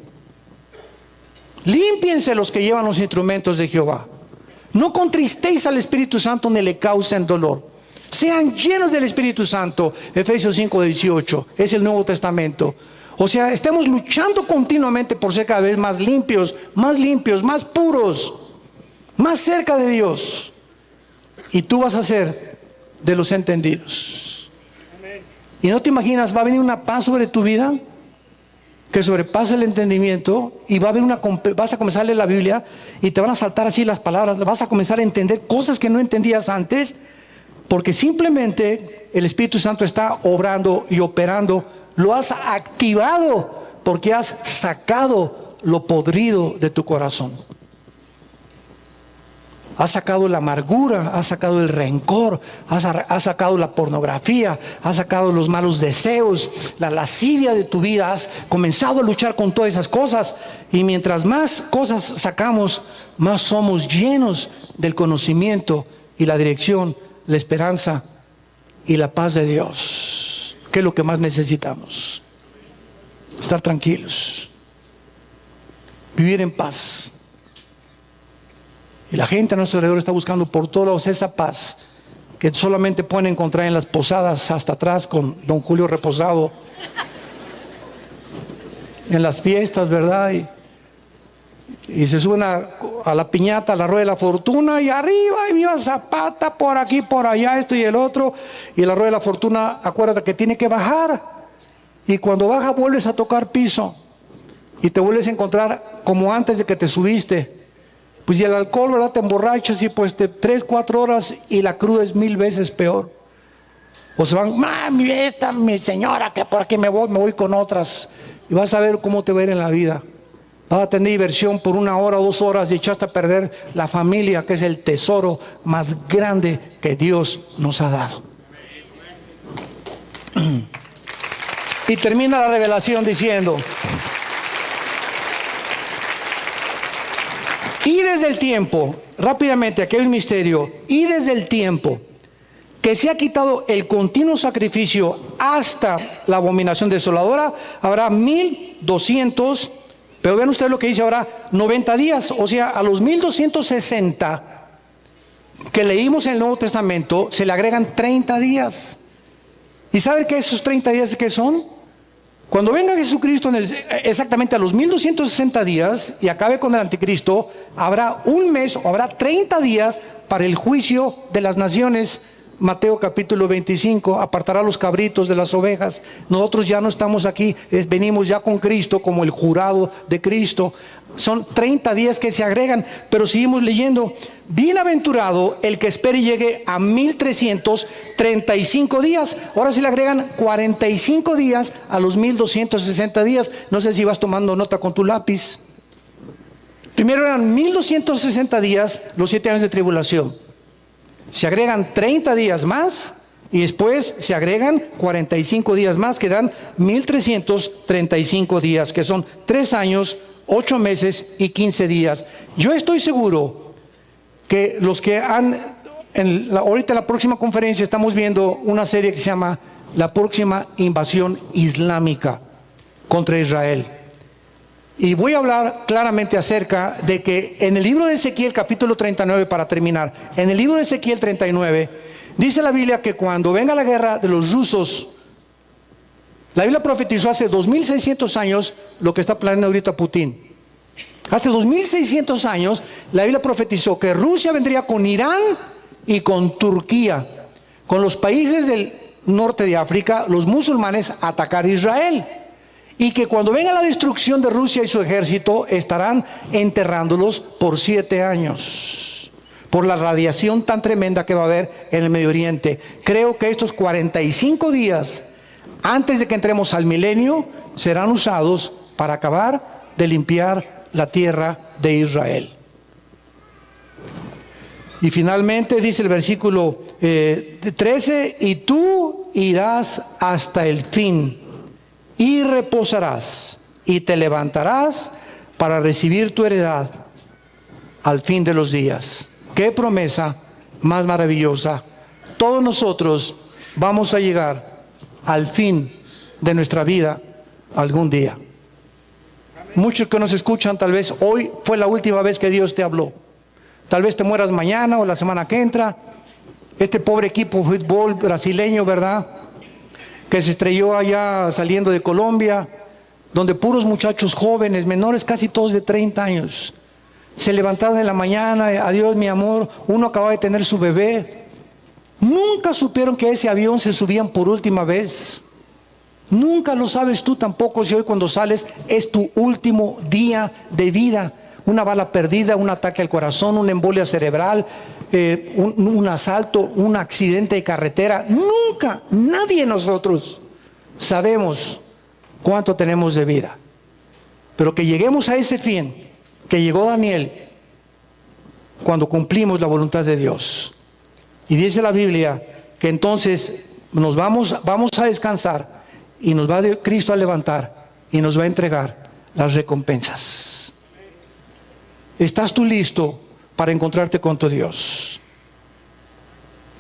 Límpiense los que llevan los instrumentos de Jehová. No contristéis al Espíritu Santo ni le causen dolor. Sean llenos del Espíritu Santo. Efesios 5:18. Es el Nuevo Testamento. O sea, estamos luchando continuamente por ser cada vez más limpios, más puros, más cerca de Dios. Y tú vas a ser de los entendidos. Y no te imaginas, va a venir una paz sobre tu vida que sobrepasa el entendimiento, y vas a comenzar a leer la Biblia y te van a saltar así las palabras, vas a comenzar a entender cosas que no entendías antes, porque simplemente el Espíritu Santo está obrando y operando. Lo has activado porque has sacado lo podrido de tu corazón. Has sacado la amargura, has sacado el rencor, has sacado la pornografía, has sacado los malos deseos, la lascivia de tu vida. Has comenzado a luchar con todas esas cosas, y mientras más cosas sacamos, más somos llenos del conocimiento y la dirección, la esperanza y la paz de Dios, que es lo que más necesitamos. Estar tranquilos, vivir en paz. Y la gente a nuestro alrededor está buscando por todos lados esa paz que solamente pueden encontrar en las posadas hasta atrás con don Julio Reposado, en las fiestas, ¿verdad? Y se suben a la piñata, a la rueda de la fortuna, y arriba, y viva Zapata, por aquí, por allá, esto y el otro. Y la rueda de la fortuna, acuérdate que tiene que bajar. Y cuando baja, vuelves a tocar piso. Y te vuelves a encontrar como antes de que te subiste. Pues y el alcohol, ¿verdad? Te emborrachas y pues 3, 4 horas y la cruda es 1000 veces peor. O se van, mami, mi señora, que por aquí me voy con otras. Y vas a ver cómo te va a ir en la vida. Vas a tener diversión por 1 hora o 2 horas y echaste a perder la familia, que es el tesoro más grande que Dios nos ha dado. Y termina la revelación diciendo: y desde el tiempo, rápidamente, aquí hay un misterio, y desde el tiempo que se ha quitado el continuo sacrificio hasta la abominación desoladora, habrá 1200, pero vean ustedes lo que dice ahora, 90 días, o sea, a los 1260 que leímos en el Nuevo Testamento, se le agregan 30 días. ¿Y saben qué esos 30 días qué son? Cuando venga Jesucristo exactamente a los 1260 días y acabe con el anticristo, habrá un mes o habrá 30 días para el juicio de las naciones. Mateo capítulo 25, apartará los cabritos de las ovejas. Nosotros ya no estamos aquí, venimos ya con Cristo como el jurado de Cristo. Son 30 días que se agregan, pero seguimos leyendo. Bienaventurado el que espere y llegue a 1335 días. Ahora se le agregan 45 días a los 1260 días. No sé si vas tomando nota con tu lápiz. Primero eran 1260 días, los 7 años de tribulación. Se agregan 30 días más y después se agregan 45 días más, que dan 1335 días, que son 3 años, 8 meses y 15 días. Yo estoy seguro que los que ahorita en la próxima conferencia estamos viendo una serie que se llama La próxima invasión islámica contra Israel. Y voy a hablar claramente acerca de que en el libro de Ezequiel capítulo 39, para terminar, en el libro de Ezequiel 39, dice la Biblia que cuando venga la guerra de los rusos, la Biblia profetizó hace 2600 años lo que está planeando ahorita Putin. Hace 2600 años la Biblia profetizó que Rusia vendría con Irán y con Turquía, con los países del norte de África, los musulmanes, a atacar a Israel. Y que cuando venga la destrucción de Rusia y su ejército, estarán enterrándolos por 7 años. Por la radiación tan tremenda que va a haber en el Medio Oriente. Creo que estos 45 días, antes de que entremos al milenio, serán usados para acabar de limpiar la tierra de Israel. Y finalmente dice el versículo 13, y tú irás hasta el fin, y reposarás, y te levantarás para recibir tu heredad al fin de los días. ¡Qué promesa más maravillosa! Todos nosotros vamos a llegar al fin de nuestra vida algún día. Muchos que nos escuchan, tal vez hoy fue la última vez que Dios te habló. Tal vez te mueras mañana o la semana que entra. Este pobre equipo de fútbol brasileño, ¿verdad?, que se estrelló allá saliendo de Colombia, donde puros muchachos jóvenes, menores, casi todos de 30 años, se levantaron en la mañana, adiós mi amor, uno acababa de tener su bebé. Nunca supieron que a ese avión se subían por última vez. Nunca lo sabes tú tampoco si hoy cuando sales es tu último día de vida. Una bala perdida, un ataque al corazón, una embolia cerebral, un asalto, un accidente de carretera. Nunca, nadie de nosotros sabemos cuánto tenemos de vida. Pero que lleguemos a ese fin que llegó Daniel cuando cumplimos la voluntad de Dios. Y dice la Biblia que entonces nos vamos a descansar y nos va Cristo a levantar y nos va a entregar las recompensas. ¿Estás tú listo para encontrarte con tu Dios?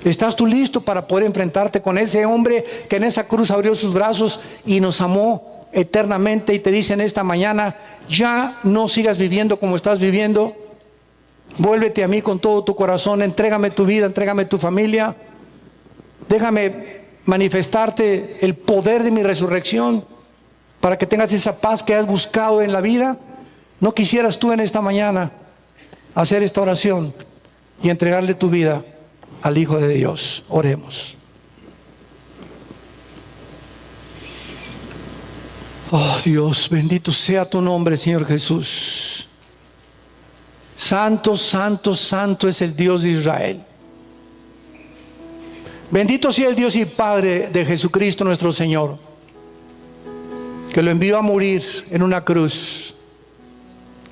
¿Estás tú listo para poder enfrentarte con ese hombre que en esa cruz abrió sus brazos y nos amó eternamente y te dice en esta mañana, ya no sigas viviendo como estás viviendo? Vuélvete a mí con todo tu corazón, entrégame tu vida, entrégame tu familia. Déjame manifestarte el poder de mi resurrección para que tengas esa paz que has buscado en la vida. ¿No quisieras tú en esta mañana hacer esta oración y entregarle tu vida al Hijo de Dios? Oremos. Oh Dios, bendito sea tu nombre, Señor Jesús. Santo, santo, santo es el Dios de Israel. Bendito sea el Dios y Padre de Jesucristo nuestro Señor, que lo envió a morir en una cruz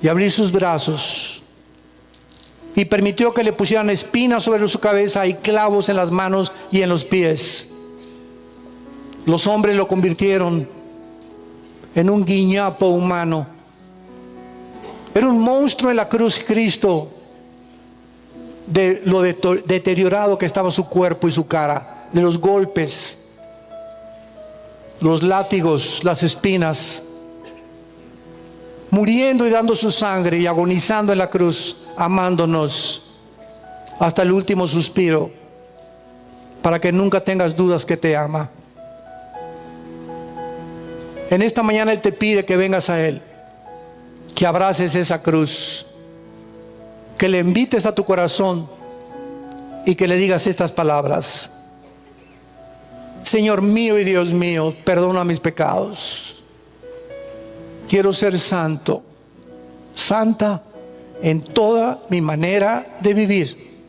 y abrir sus brazos, y permitió que le pusieran espinas sobre su cabeza y clavos en las manos y en los pies. Los hombres lo convirtieron en un guiñapo humano. Era un monstruo en la cruz Cristo, de lo deteriorado que estaba su cuerpo y su cara, de los golpes, los látigos, las espinas, muriendo y dando su sangre y agonizando en la cruz, amándonos hasta el último suspiro, para que nunca tengas dudas que te ama. En esta mañana Él te pide que vengas a Él, que abraces esa cruz, que le invites a tu corazón y que le digas estas palabras: Señor mío y Dios mío, perdona mis pecados. Quiero ser santo, santa en toda mi manera de vivir.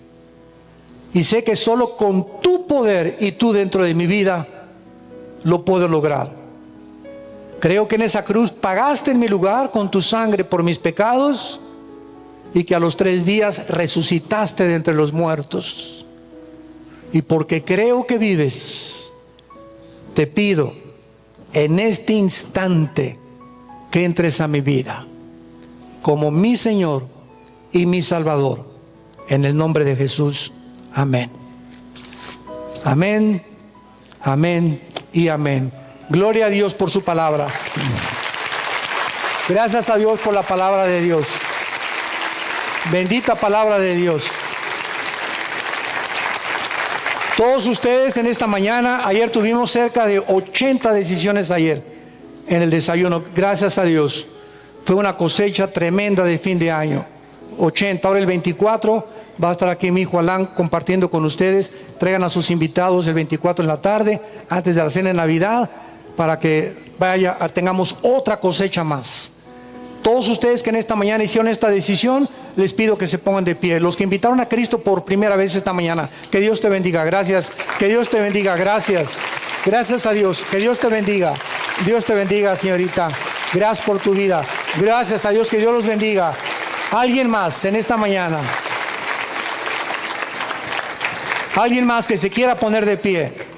Y sé que solo con tu poder y tú dentro de mi vida lo puedo lograr. Creo que en esa cruz pagaste en mi lugar con tu sangre por mis pecados, y que a los 3 días resucitaste de entre los muertos. Y porque creo que vives, te pido en este instante que entres a mi vida como mi Señor y mi Salvador, en el nombre de Jesús. Amén. Amén, amén y amén. Gloria a Dios por su palabra. Gracias a Dios por la palabra de Dios. Bendita palabra de Dios. Todos ustedes en esta mañana, ayer tuvimos cerca de 80 decisiones ayer en el desayuno. Gracias a Dios. Fue una cosecha tremenda de fin de año. 80. Ahora el 24 va a estar aquí mi hijo Alan compartiendo con ustedes. Traigan a sus invitados el 24 en la tarde, antes de la cena de Navidad, para que tengamos otra cosecha más. Todos ustedes que en esta mañana hicieron esta decisión, les pido que se pongan de pie. Los que invitaron a Cristo por primera vez esta mañana, que Dios te bendiga. Gracias. Que Dios te bendiga. Gracias. Gracias a Dios. Que Dios te bendiga. Dios te bendiga, señorita. Gracias por tu vida. Gracias a Dios. Que Dios los bendiga. ¿Alguien más en esta mañana? ¿Alguien más que se quiera poner de pie?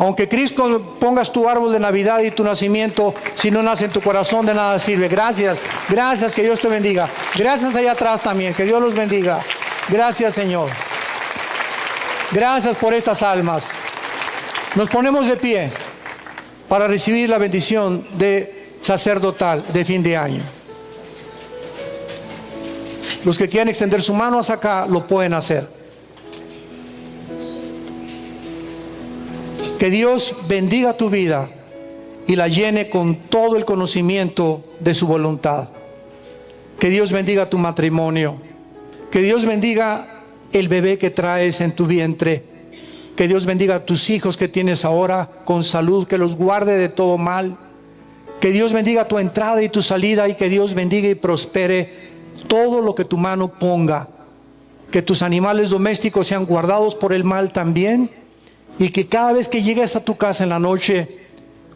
Aunque Cristo pongas tu árbol de Navidad y tu nacimiento, si no nace en tu corazón, de nada sirve. Gracias, gracias, que Dios te bendiga. Gracias allá atrás también, que Dios los bendiga. Gracias, Señor. Gracias por estas almas. Nos ponemos de pie para recibir la bendición de sacerdotal de fin de año. Los que quieran extender su mano hacia acá, lo pueden hacer. Que Dios bendiga tu vida y la llene con todo el conocimiento de su voluntad. Que Dios bendiga tu matrimonio. Que Dios bendiga el bebé que traes en tu vientre. Que Dios bendiga a tus hijos que tienes ahora con salud, que los guarde de todo mal. Que Dios bendiga tu entrada y tu salida, y que Dios bendiga y prospere todo lo que tu mano ponga. Que tus animales domésticos sean guardados por el mal también. Y que cada vez que llegues a tu casa en la noche,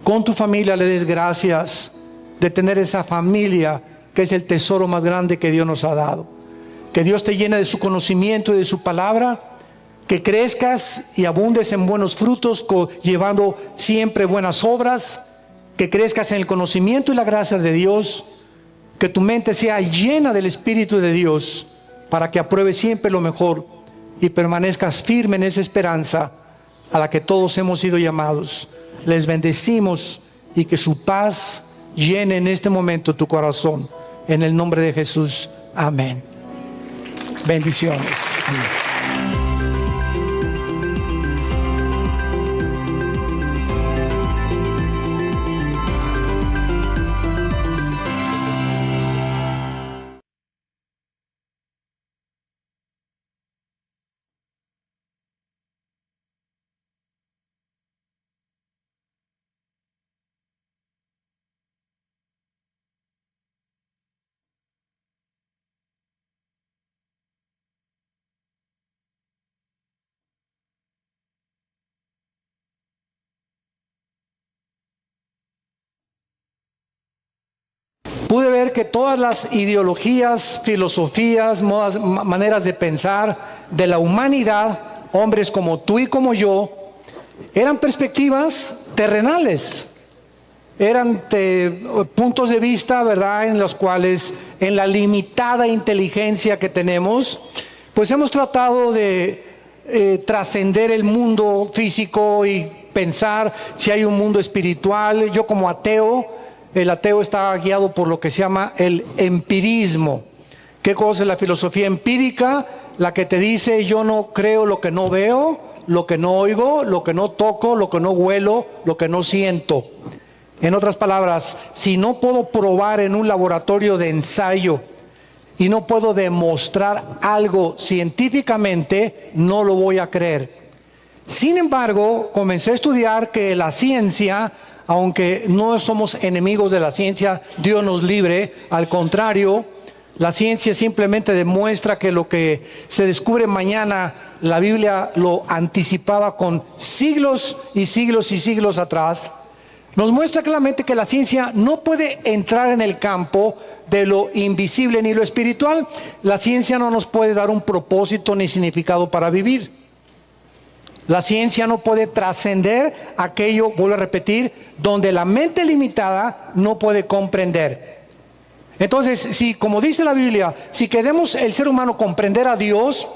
con tu familia le des gracias de tener esa familia que es el tesoro más grande que Dios nos ha dado. Que Dios te llene de su conocimiento y de su palabra. Que crezcas y abundes en buenos frutos, llevando siempre buenas obras. Que crezcas en el conocimiento y la gracia de Dios. Que tu mente sea llena del Espíritu de Dios, para que apruebes siempre lo mejor y permanezcas firme en esa esperanza a la que todos hemos sido llamados. Les bendecimos y que su paz llene en este momento tu corazón. En el nombre de Jesús. Amén. Bendiciones. Amén. Pude ver que todas las ideologías, filosofías, maneras de pensar de la humanidad, hombres como tú y como yo, eran perspectivas terrenales. Eran puntos de vista, ¿verdad?, en los cuales, en la limitada inteligencia que tenemos, pues hemos tratado de trascender el mundo físico y pensar si hay un mundo espiritual. Yo como ateo, el ateo está guiado por lo que se llama el empirismo. ¿Qué cosa es la filosofía empírica? La que te dice: yo no creo lo que no veo, lo que no oigo, lo que no toco, lo que no huelo, lo que no siento. En otras palabras, si no puedo probar en un laboratorio de ensayo y no puedo demostrar algo científicamente, no lo voy a creer. Sin embargo, comencé a estudiar que la ciencia, aunque no somos enemigos de la ciencia, Dios nos libre, al contrario, la ciencia simplemente demuestra que lo que se descubre mañana, la Biblia lo anticipaba con siglos y siglos y siglos atrás. Nos muestra claramente que la ciencia no puede entrar en el campo de lo invisible ni lo espiritual. La ciencia no nos puede dar un propósito ni significado para vivir. La ciencia no puede trascender aquello, vuelvo a repetir, donde la mente limitada no puede comprender. Entonces, si, como dice la Biblia, si queremos el ser humano comprender a Dios,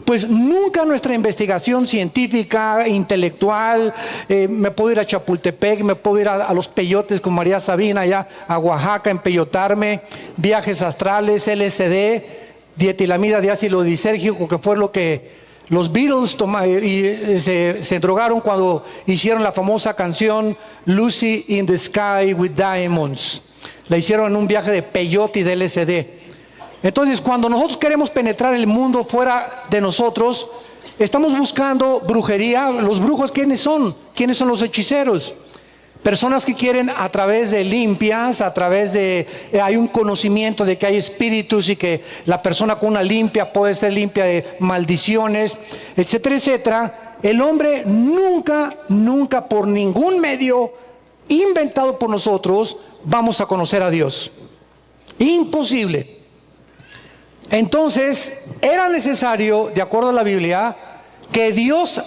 pues nunca nuestra investigación científica, intelectual, me puedo ir a Chapultepec, me puedo ir a los peyotes con María Sabina, allá a Oaxaca, empeyotarme, viajes astrales, LSD, dietilamida de ácido lisérgico, que fue lo que los Beatles se drogaron cuando hicieron la famosa canción Lucy in the Sky with Diamonds. La hicieron en un viaje de peyote y de LSD. Entonces, cuando nosotros queremos penetrar el mundo fuera de nosotros, estamos buscando brujería. Los brujos, ¿quiénes son? ¿Quiénes son los hechiceros? Personas que quieren, a través de limpias, a través de... hay un conocimiento de que hay espíritus y que la persona con una limpia puede ser limpia de maldiciones, etcétera, etcétera. El hombre nunca por ningún medio inventado por nosotros vamos a conocer a Dios. Imposible. Entonces, era necesario, de acuerdo a la Biblia, que Dios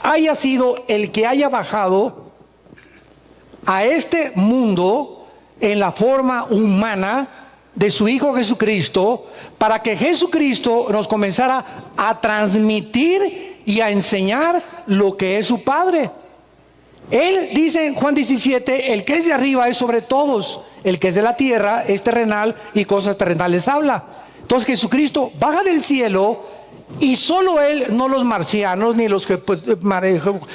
haya sido el que haya bajado a este mundo en la forma humana de su Hijo Jesucristo, para que Jesucristo nos comenzara a transmitir y a enseñar lo que es su Padre. Él dice en Juan 17, el que es de arriba es sobre todos, el que es de la tierra es terrenal y cosas terrenales habla. Entonces Jesucristo baja del cielo, y solo Él, no los marcianos, ni los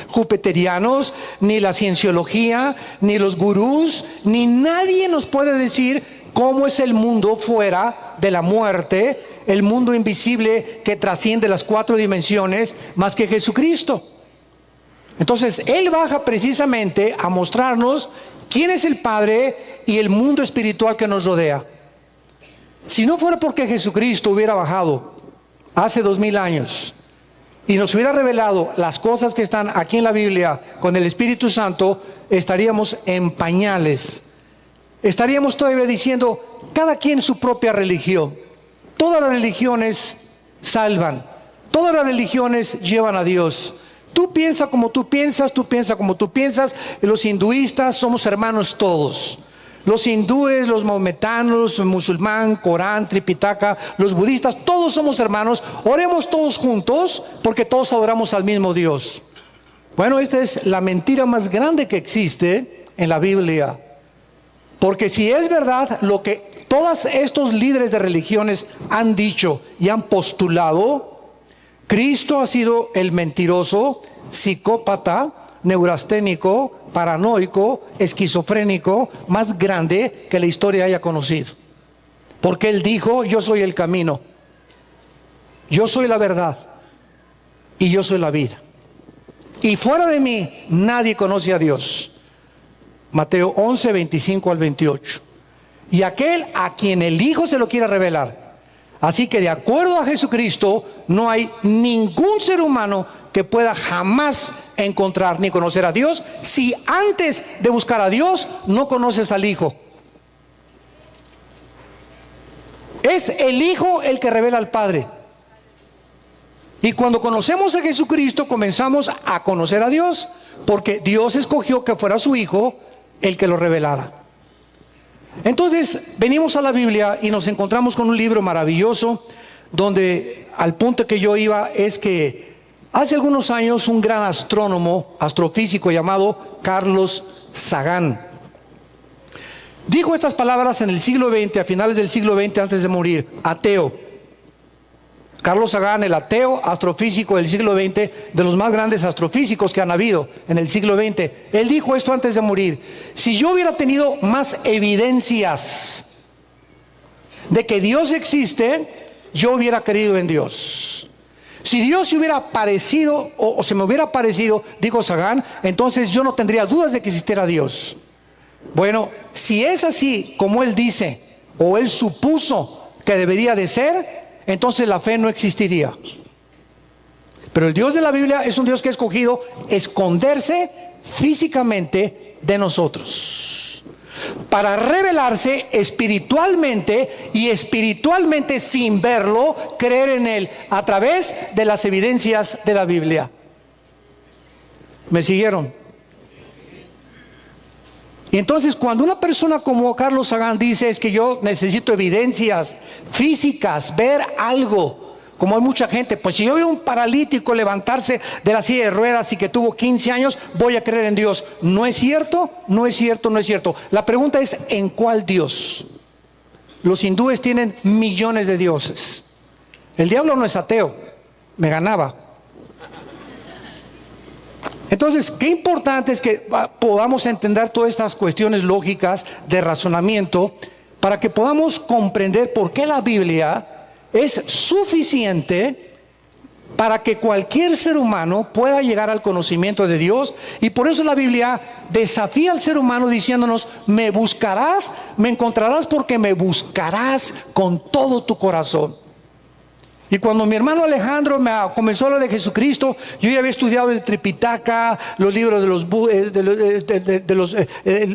jupiterianos, ni la cienciología, ni los gurús, ni nadie nos puede decir cómo es el mundo fuera de la muerte, el mundo invisible que trasciende las 4 dimensiones, más que Jesucristo. Entonces Él baja precisamente a mostrarnos quién es el Padre y el mundo espiritual que nos rodea. Si no fuera porque Jesucristo hubiera bajado hace 2000 años y nos hubiera revelado las cosas que están aquí en la Biblia con el Espíritu Santo, estaríamos en pañales. Estaríamos todavía diciendo, cada quien su propia religión. Todas las religiones salvan, todas las religiones llevan a Dios. Tú piensas como tú piensas, tú piensas como tú piensas. Los hinduistas somos hermanos todos. Los hindúes, los maometanos, los musulmán, Corán, Tripitaka, los budistas, todos somos hermanos. Oremos todos juntos porque todos adoramos al mismo Dios. Bueno, esta es la mentira más grande que existe en la Biblia. Porque si es verdad lo que todos estos líderes de religiones han dicho y han postulado, Cristo ha sido el mentiroso, psicópata, neurasténico, paranoico, esquizofrénico más grande que la historia haya conocido. Porque Él dijo: yo soy el camino, yo soy la verdad y yo soy la vida. Y fuera de mí nadie conoce a Dios. Mateo 11, 25 al 28. Y aquel a quien el Hijo se lo quiera revelar. Así que de acuerdo a Jesucristo, no hay ningún ser humano que pueda jamás encontrar ni conocer a Dios si antes de buscar a Dios no conoces al Hijo. Es el Hijo el que revela al Padre. Y cuando conocemos a Jesucristo, comenzamos a conocer a Dios, porque Dios escogió que fuera su Hijo el que lo revelara. Entonces venimos a la Biblia y nos encontramos con un libro maravilloso, donde al punto que yo iba es que hace algunos años un gran astrónomo, astrofísico llamado Carlos Sagan, dijo estas palabras en el siglo XX, a finales del siglo XX, antes de morir, ateo. Carlos Sagan, el ateo astrofísico del siglo XX, de los más grandes astrofísicos que han habido en el siglo XX, él dijo esto antes de morir: si yo hubiera tenido más evidencias de que Dios existe, yo hubiera creído en Dios. Si Dios se hubiera aparecido o se me hubiera aparecido, dijo Sagan, entonces yo no tendría dudas de que existiera Dios. Bueno, si es así como él dice o él supuso que debería de ser, entonces la fe no existiría. Pero el Dios de la Biblia es un Dios que ha escogido esconderse físicamente de nosotros, para revelarse espiritualmente, y espiritualmente, sin verlo, creer en Él a través de las evidencias de la Biblia. ¿Me siguieron? Y entonces cuando una persona como Carlos Sagan dice: es que yo necesito evidencias físicas, ver algo, como hay mucha gente, pues si yo veo a un paralítico levantarse de la silla de ruedas y que tuvo 15 años, voy a creer en Dios. ¿No es cierto? No es cierto, no es cierto. La pregunta es: ¿en cuál Dios? Los hindúes tienen millones de dioses. El diablo no es ateo, me ganaba. Entonces, qué importante es que podamos entender todas estas cuestiones lógicas de razonamiento para que podamos comprender por qué la Biblia es suficiente para que cualquier ser humano pueda llegar al conocimiento de Dios. Y por eso la Biblia desafía al ser humano diciéndonos: me buscarás, me encontrarás, porque me buscarás con todo tu corazón. Y cuando mi hermano Alejandro me comenzó a hablar de Jesucristo, yo ya había estudiado el Tripitaka, los libros de los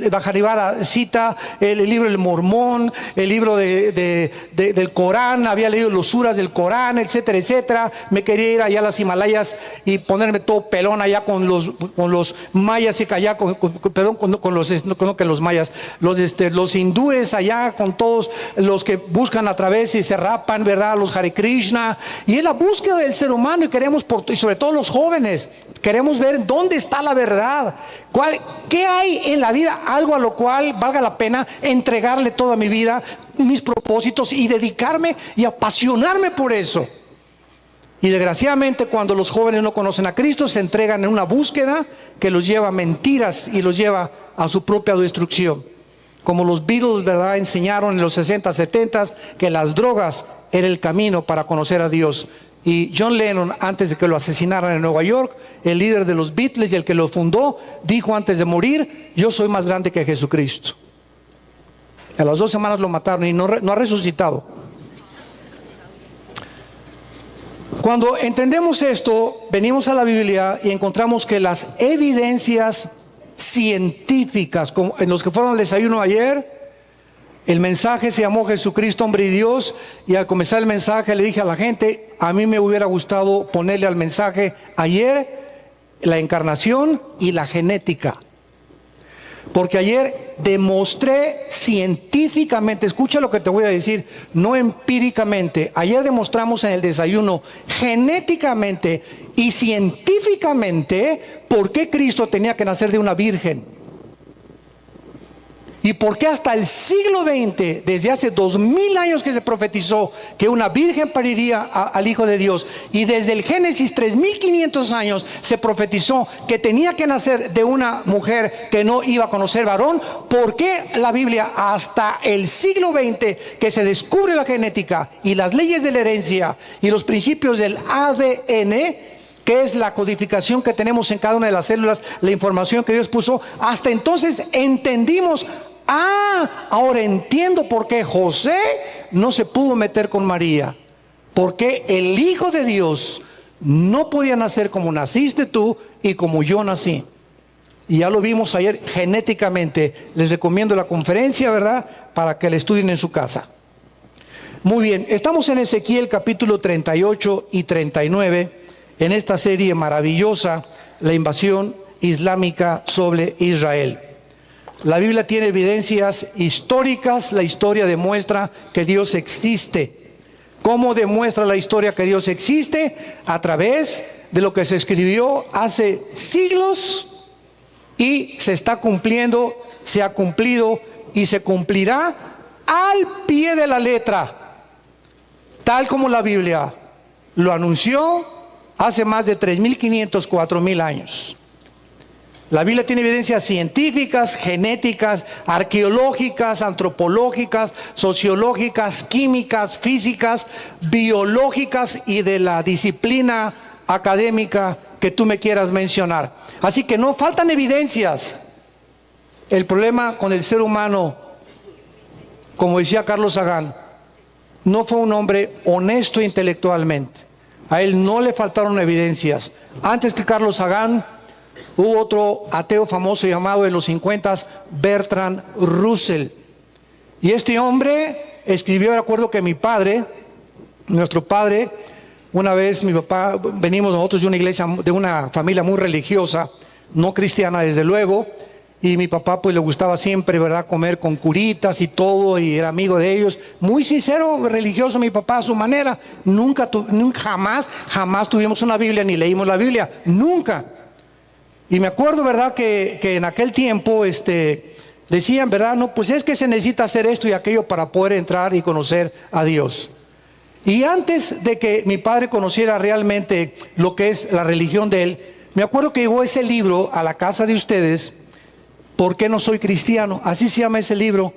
Bhajarivada Sita, el libro del Mormón, el libro del Corán, había leído los suras del Corán, etcétera, etcétera. Me quería ir allá a las Himalayas y ponerme todo pelón allá con los mayas y allá los hindúes allá, con todos los que buscan a través y se rapan, ¿verdad? Los Hare Krishna. Y es la búsqueda del ser humano, y queremos, y sobre todo los jóvenes, queremos ver dónde está la verdad. ¿Qué hay en la vida? Algo a lo cual valga la pena entregarle toda mi vida, mis propósitos, y dedicarme y apasionarme por eso. Y desgraciadamente, cuando los jóvenes no conocen a Cristo, se entregan en una búsqueda que los lleva a mentiras y los lleva a su propia destrucción. Como los Beatles, ¿verdad?, enseñaron en los 60, 70 que las drogas era el camino para conocer a Dios. Y John Lennon, antes de que lo asesinaran en Nueva York, el líder de los Beatles y el que lo fundó, dijo antes de morir: yo soy más grande que Jesucristo. A las 2 semanas lo mataron y no ha resucitado. Cuando entendemos esto, venimos a la Biblia y encontramos que las evidencias científicas, como en los que fueron al desayuno ayer, el mensaje se llamó Jesucristo, hombre y Dios, y al comenzar el mensaje le dije a la gente: a mí me hubiera gustado ponerle al mensaje ayer la encarnación y la genética, Porque ayer demostré científicamente, escucha lo que te voy a decir, no empíricamente. Ayer demostramos en el desayuno genéticamente y científicamente por qué Cristo tenía que nacer de una virgen. Y por qué hasta el siglo XX, desde hace 2000 años que se profetizó que una virgen pariría al Hijo de Dios. Y desde el Génesis 3500 años se profetizó que tenía que nacer de una mujer que no iba a conocer varón. ¿Por qué la Biblia hasta el siglo XX que se descubre la genética y las leyes de la herencia y los principios del ADN, que es la codificación que tenemos en cada una de las células, la información que Dios puso, hasta entonces entendimos? Ahora entiendo por qué José no se pudo meter con María, porque el Hijo de Dios no podía nacer como naciste tú y como yo nací. Y ya lo vimos ayer genéticamente. Les recomiendo la conferencia, ¿verdad?, para que la estudien en su casa. Muy bien, estamos en Ezequiel capítulo 38 y 39, en esta serie maravillosa, la invasión islámica sobre Israel. La Biblia tiene evidencias históricas. La historia demuestra que Dios existe. ¿Cómo demuestra la historia que Dios existe? A través de lo que se escribió hace siglos y se está cumpliendo, se ha cumplido y se cumplirá al pie de la letra, tal como la Biblia lo anunció hace más de 3.500, 4.000 años. La Biblia tiene evidencias científicas, genéticas, arqueológicas, antropológicas, sociológicas, químicas, físicas, biológicas y de la disciplina académica que tú me quieras mencionar. Así que no faltan evidencias. El problema con el ser humano, como decía Carlos Sagan, no fue un hombre honesto intelectualmente. A él no le faltaron evidencias. Antes que Carlos Sagan, hubo otro ateo famoso llamado en los 50s Bertrand Russell. Y este hombre escribió, recuerdo que mi padre, nuestro padre, una vez mi papá, venimos nosotros de una iglesia, de una familia muy religiosa, no cristiana desde luego, y mi papá pues le gustaba siempre, ¿verdad?, comer con curitas y todo, y era amigo de ellos, muy sincero, religioso mi papá a su manera. Nunca, jamás tuvimos una Biblia ni leímos la Biblia, nunca. Y me acuerdo, ¿verdad?, que en aquel tiempo decían, ¿verdad?, no, pues es que se necesita hacer esto y aquello para poder entrar y conocer a Dios. Y antes de que mi padre conociera realmente lo que es la religión de él, me acuerdo que llegó ese libro a la casa de ustedes, ¿Por qué no soy cristiano? Así se llama ese libro.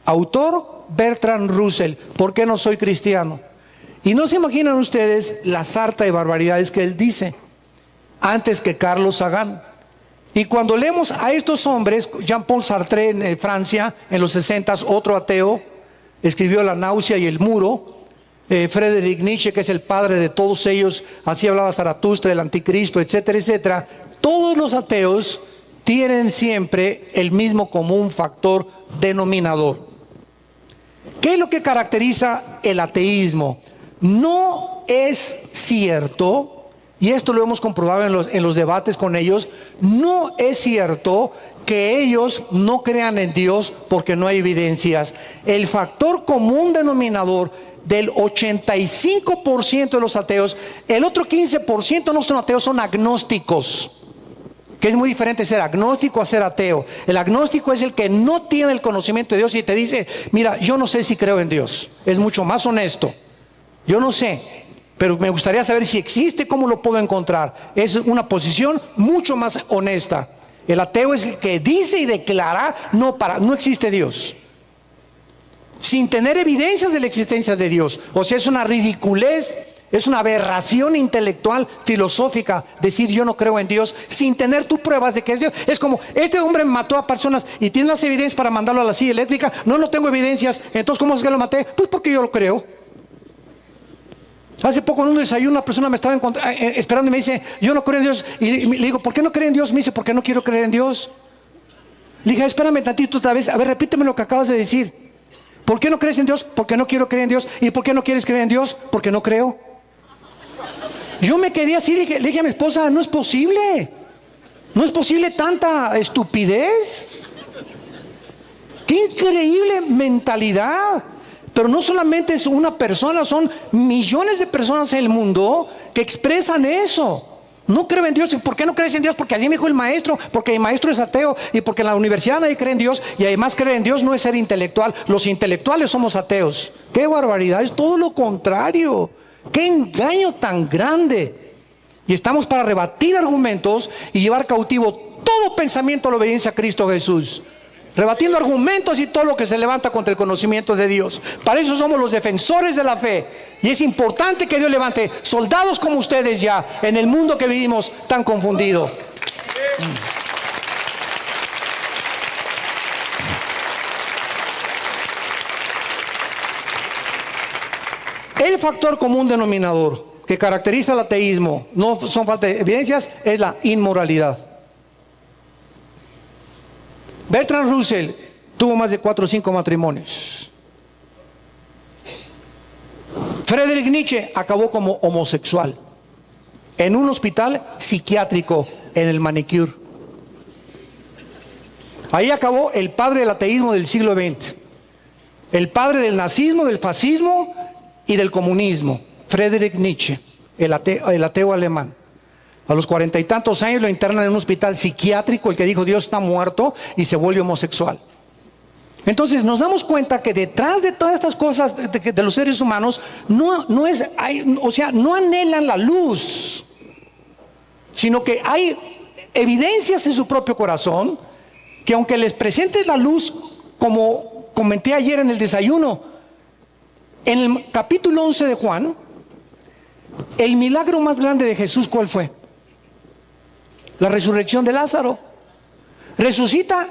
Autor Bertrand Russell, ¿por qué no soy cristiano? Y no se imaginan ustedes la sarta de barbaridades que él dice, antes que Carlos Sagan. Y cuando leemos a estos hombres, Jean-Paul Sartre en Francia, en los 60s, otro ateo, escribió La náusea y el muro. Friedrich Nietzsche, que es el padre de todos ellos, así hablaba Zaratustra, el anticristo, etcétera, etcétera. Todos los ateos tienen siempre el mismo común factor denominador. ¿Qué es lo que caracteriza el ateísmo? No es cierto, y esto lo hemos comprobado en los debates con ellos, no es cierto que ellos no crean en Dios porque no hay evidencias. El factor común denominador del 85% de los ateos, el otro 15% no son ateos, son agnósticos, que es muy diferente ser agnóstico a ser ateo. El agnóstico es el que no tiene el conocimiento de Dios y te dice, mira, yo no sé si creo en Dios. Es mucho más honesto. Yo no sé, pero me gustaría saber si existe, cómo lo puedo encontrar. Es una posición mucho más honesta. El ateo es el que dice y declara, no existe Dios, sin tener evidencias de la existencia de Dios. O sea, es una ridiculez, es una aberración intelectual, filosófica, decir yo no creo en Dios sin tener tú pruebas de que es Dios. Es como, este hombre mató a personas y tiene las evidencias para mandarlo a la silla eléctrica. No tengo evidencias, entonces ¿cómo es que lo maté? Pues porque yo lo creo. Hace poco en un desayuno una persona me estaba esperando y me dice, yo no creo en Dios. Y le digo, ¿por qué no cree en Dios? Me dice, porque no quiero creer en Dios. Le dije, espérame tantito otra vez, a ver, repíteme lo que acabas de decir. ¿Por qué no crees en Dios? Porque no quiero creer en Dios. ¿Y por qué no quieres creer en Dios? Porque no creo. Yo me quedé así, le dije a mi esposa, no es posible. ¿No es posible tanta estupidez? ¡Qué increíble mentalidad! Pero no solamente es una persona, son millones de personas en el mundo que expresan eso. No creo en Dios. ¿Y por qué no crees en Dios? Porque así me dijo el maestro, porque el maestro es ateo y porque en la universidad nadie cree en Dios, y además creer en Dios no es ser intelectual. Los intelectuales somos ateos. ¡Qué barbaridad! Es todo lo contrario. ¡Qué engaño tan grande! Y estamos para rebatir argumentos y llevar cautivo todo pensamiento a la obediencia a Cristo Jesús. Rebatiendo argumentos y todo lo que se levanta contra el conocimiento de Dios. Para eso somos los defensores de la fe. Y es importante que Dios levante soldados como ustedes ya en el mundo que vivimos tan confundido. El factor común denominador que caracteriza el ateísmo, no son falta de evidencias, es la inmoralidad. Bertrand Russell tuvo más de 4 o 5 matrimonios. Friedrich Nietzsche acabó como homosexual en un hospital psiquiátrico en el Manicure. Ahí acabó el padre del ateísmo del siglo XX, el padre del nazismo, del fascismo y del comunismo, Friedrich Nietzsche, el ateo alemán. A los 40 y tantos años lo internan en un hospital psiquiátrico, el que dijo Dios está muerto, y se vuelve homosexual. Entonces nos damos cuenta que detrás de todas estas cosas de los seres humanos no anhelan la luz, sino que hay evidencias en su propio corazón que aunque les presentes la luz, como comenté ayer en el desayuno, en el capítulo 11 de Juan, el milagro más grande de Jesús, ¿cuál fue? La resurrección de Lázaro. Resucita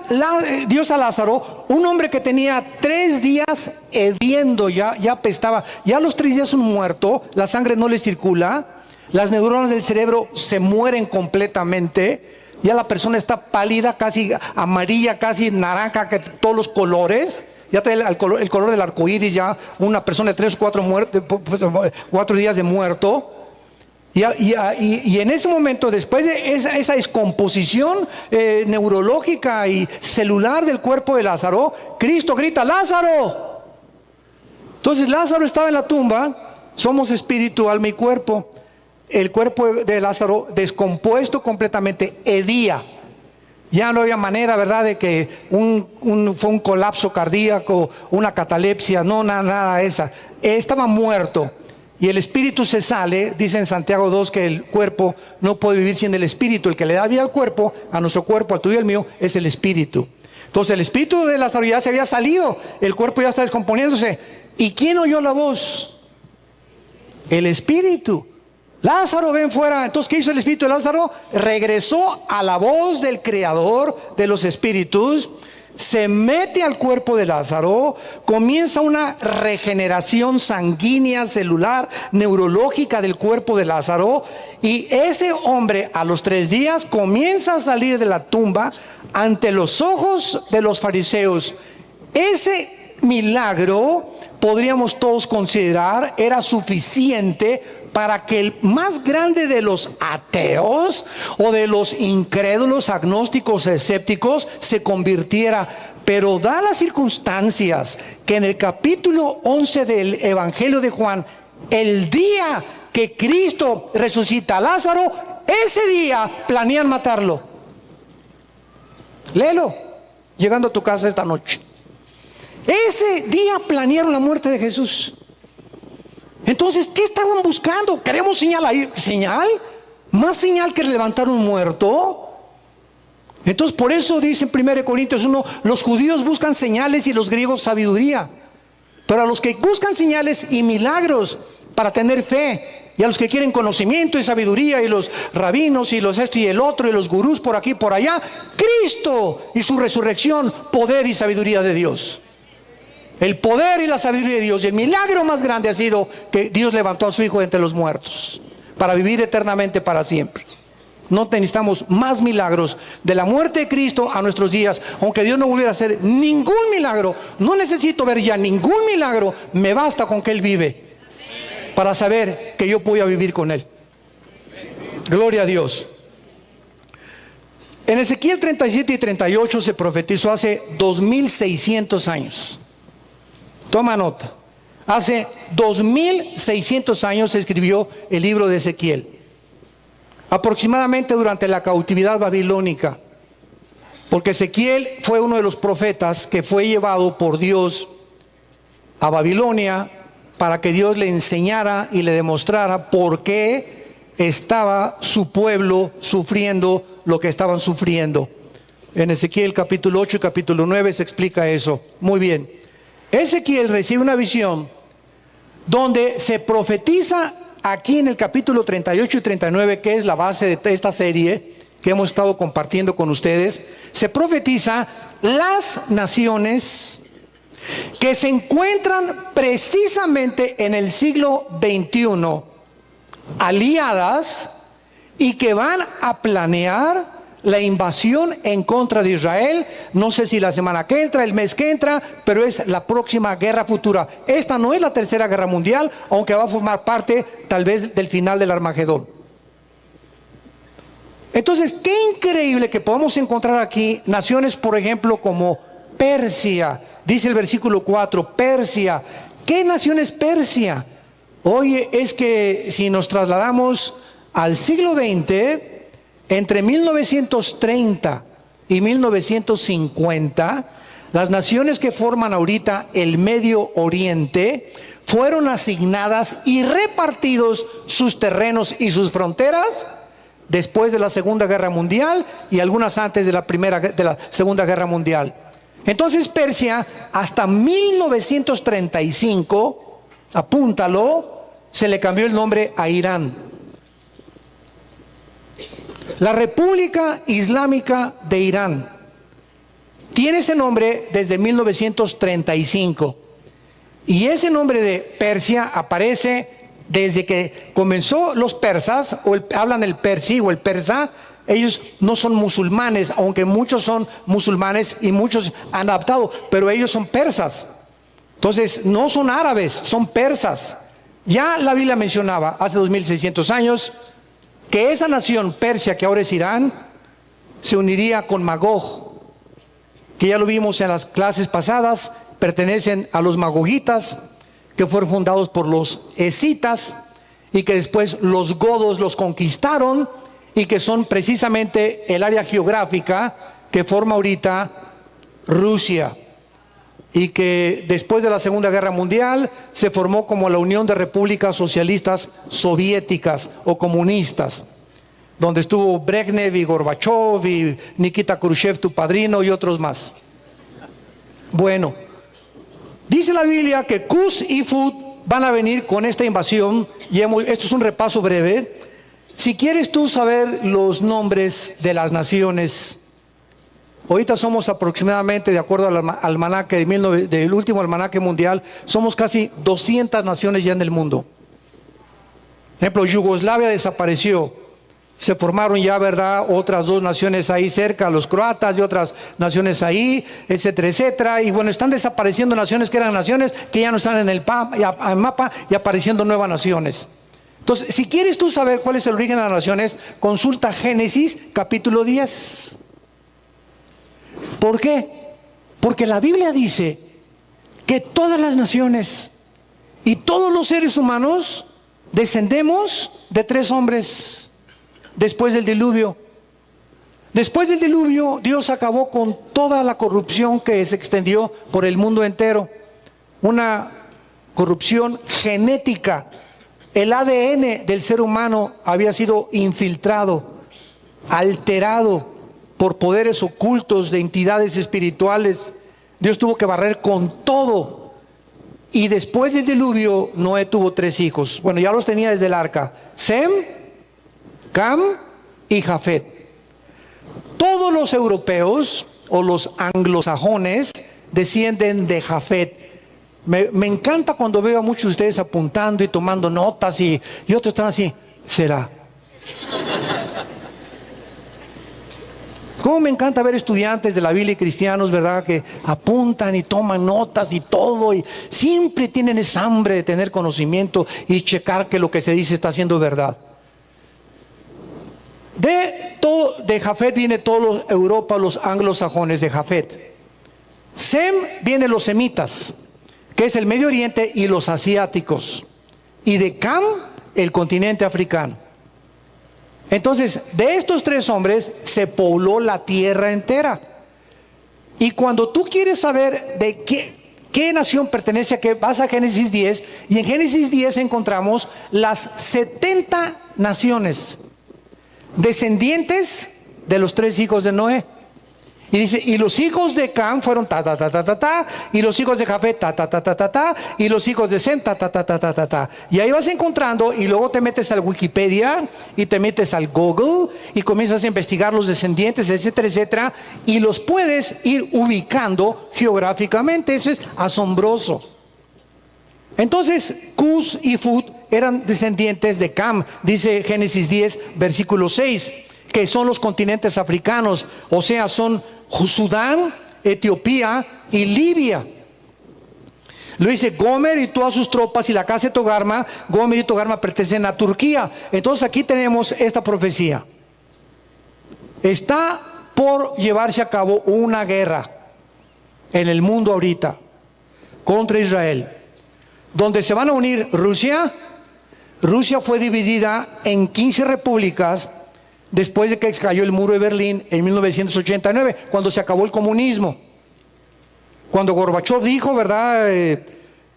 Dios a Lázaro, un hombre que tenía 3 días hediondo, ya apestaba, ya a los 3 días un muerto, la sangre no le circula, las neuronas del cerebro se mueren completamente, ya la persona está pálida, casi amarilla, casi naranja, que todos los colores, ya trae el color del arco iris, ya una persona de 3 o 4 días de muerto. Y en ese momento, después de esa descomposición neurológica y celular del cuerpo de Lázaro, Cristo grita: ¡Lázaro! Entonces Lázaro estaba en la tumba. Somos espíritu, alma y cuerpo. El cuerpo de Lázaro descompuesto completamente, hedía. Ya no había manera, ¿verdad?, de que fue un colapso cardíaco, una catalepsia, no, nada de esa. Estaba muerto. Y el espíritu se sale, dice en Santiago 2 que el cuerpo no puede vivir sin el espíritu. El que le da vida al cuerpo, a nuestro cuerpo, al tuyo y al mío, es el espíritu. Entonces el espíritu de Lázaro ya se había salido, el cuerpo ya está descomponiéndose. ¿Y quién oyó la voz? El espíritu. Lázaro, ven fuera. Entonces, ¿qué hizo el espíritu de Lázaro? Regresó a la voz del creador de los espíritus, se mete al cuerpo de Lázaro, comienza una regeneración sanguínea, celular, neurológica del cuerpo de Lázaro, y ese hombre a los 3 días comienza a salir de la tumba ante los ojos de los fariseos. Ese milagro, podríamos todos considerar, era suficiente para que el más grande de los ateos o de los incrédulos, agnósticos, escépticos se convirtiera. Pero da las circunstancias que en el capítulo 11 del Evangelio de Juan, el día que Cristo resucita a Lázaro, ese día planean matarlo. Léelo llegando a tu casa esta noche. Ese día planearon la muerte de Jesús. Entonces, ¿qué estaban buscando? ¿Queremos señal ahí? ¿Señal? ¿Más señal que levantar un muerto? Entonces, por eso dice en 1 Corintios 1, los judíos buscan señales y los griegos sabiduría. Pero a los que buscan señales y milagros para tener fe, y a los que quieren conocimiento y sabiduría, y los rabinos y los esto y el otro, y los gurús por aquí y por allá, Cristo y su resurrección, poder y sabiduría de Dios. El poder y la sabiduría de Dios. Y el milagro más grande ha sido que Dios levantó a su Hijo de entre los muertos para vivir eternamente para siempre. No necesitamos más milagros de la muerte de Cristo a nuestros días. Aunque Dios no volviera a hacer ningún milagro, no necesito ver ya ningún milagro. Me basta con que Él vive para saber que yo voy a vivir con Él. Gloria a Dios. En Ezequiel 37 y 38 se profetizó hace 2600 años. Toma nota. Hace 2600 años se escribió el libro de Ezequiel. Aproximadamente durante la cautividad babilónica. Porque Ezequiel fue uno de los profetas que fue llevado por Dios a Babilonia para que Dios le enseñara y le demostrara por qué estaba su pueblo sufriendo lo que estaban sufriendo. En Ezequiel capítulo 8 y capítulo 9 se explica eso. Muy bien. Ezequiel recibe una visión donde se profetiza aquí en el capítulo 38 y 39, que es la base de esta serie que hemos estado compartiendo con ustedes. Se profetiza las naciones que se encuentran precisamente en el siglo XXI aliadas y que van a planear la invasión en contra de Israel. No sé si la semana que entra, el mes que entra, pero es la próxima guerra futura. Esta no es la tercera guerra mundial, aunque va a formar parte tal vez del final del Armagedón. Entonces, qué increíble que podamos encontrar aquí naciones, por ejemplo, como Persia. Dice el versículo 4, Persia. ¿Qué nación es Persia? Oye, es que si nos trasladamos al siglo XX, entre 1930 y 1950, las naciones que forman ahorita el Medio Oriente fueron asignadas y repartidos sus terrenos y sus fronteras después de la Segunda Guerra Mundial y algunas antes de la Segunda Guerra Mundial. Entonces Persia, hasta 1935, apúntalo, se le cambió el nombre a Irán. La República Islámica de Irán tiene ese nombre desde 1935. Y ese nombre de Persia aparece desde que comenzó los persas, hablan el persí o el persa. Ellos no son musulmanes, aunque muchos son musulmanes y muchos han adaptado, pero ellos son persas. Entonces no son árabes, son persas. Ya la Biblia mencionaba hace 2600 años que esa nación Persia, que ahora es Irán, se uniría con Magog, que ya lo vimos en las clases pasadas, pertenecen a los magogitas, que fueron fundados por los escitas y que después los godos los conquistaron y que son precisamente el área geográfica que forma ahorita Rusia, y que después de la Segunda Guerra Mundial se formó como la Unión de Repúblicas Socialistas Soviéticas o comunistas, donde estuvo Brezhnev y Gorbachev y Nikita Khrushchev, tu padrino, y otros más. Bueno, dice la Biblia que Cus y Fut van a venir con esta invasión, y esto es un repaso breve. Si quieres tú saber los nombres de las naciones, ahorita somos aproximadamente, de acuerdo al almanaque del último almanaque mundial, somos casi 200 naciones ya en el mundo. Por ejemplo, Yugoslavia desapareció. Se formaron ya, ¿verdad?, otras dos naciones ahí cerca, los croatas y otras naciones ahí, etcétera, etcétera. Y bueno, están desapareciendo naciones que eran naciones que ya no están en el mapa y apareciendo nuevas naciones. Entonces, si quieres tú saber cuál es el origen de las naciones, consulta Génesis capítulo 10. ¿Por qué? Porque la Biblia dice que todas las naciones y todos los seres humanos descendemos de 3 hombres después del diluvio. Después del diluvio, Dios acabó con toda la corrupción que se extendió por el mundo entero. Una corrupción genética. El ADN del ser humano había sido infiltrado, alterado por poderes ocultos de entidades espirituales. Dios tuvo que barrer con todo. Y después del diluvio, Noé tuvo 3 hijos. Bueno, ya los tenía desde el arca: Sem, Cam y Jafet. Todos los europeos o los anglosajones descienden de Jafet. Me encanta cuando veo a muchos de ustedes apuntando y tomando notas y otros están así. ¿Será? Cómo me encanta ver estudiantes de la Biblia y cristianos, ¿verdad?, que apuntan y toman notas y todo, y siempre tienen esa hambre de tener conocimiento y checar que lo que se dice está siendo verdad. De de Jafet viene toda Europa, los anglosajones de Jafet. Sem viene los semitas, que es el Medio Oriente y los asiáticos. Y de Cam, el continente africano. Entonces, de estos tres hombres se pobló la tierra entera. Y cuando tú quieres saber de qué nación pertenece a qué, vas a Génesis 10, y en Génesis 10 encontramos las 70 naciones, descendientes de los tres hijos de Noé. Y dice, y los hijos de Cam fueron ta, ta, ta, ta, ta, ta, y los hijos de Jafet, ta, ta, ta, ta, ta, ta, y los hijos de Sem, ta, ta, ta, ta, ta, ta, ta. Y ahí vas encontrando, y luego te metes al Wikipedia, y te metes al Google, y comienzas a investigar los descendientes, etcétera, etcétera, y los puedes ir ubicando geográficamente. Eso es asombroso. Entonces, Cus y Fut eran descendientes de Cam, dice Génesis 10, versículo 6, que son los continentes africanos, o sea, son Sudán, Etiopía y Libia. Lo dice Gomer y todas sus tropas y la casa de Togarma. Gomer y Togarma pertenecen a Turquía. Entonces aquí tenemos esta profecía. Está por llevarse a cabo una guerra en el mundo ahorita contra Israel, donde se van a unir Rusia. Rusia fue dividida en 15 repúblicas después de que cayó el muro de Berlín en 1989, cuando se acabó el comunismo. Cuando Gorbachev dijo, ¿verdad?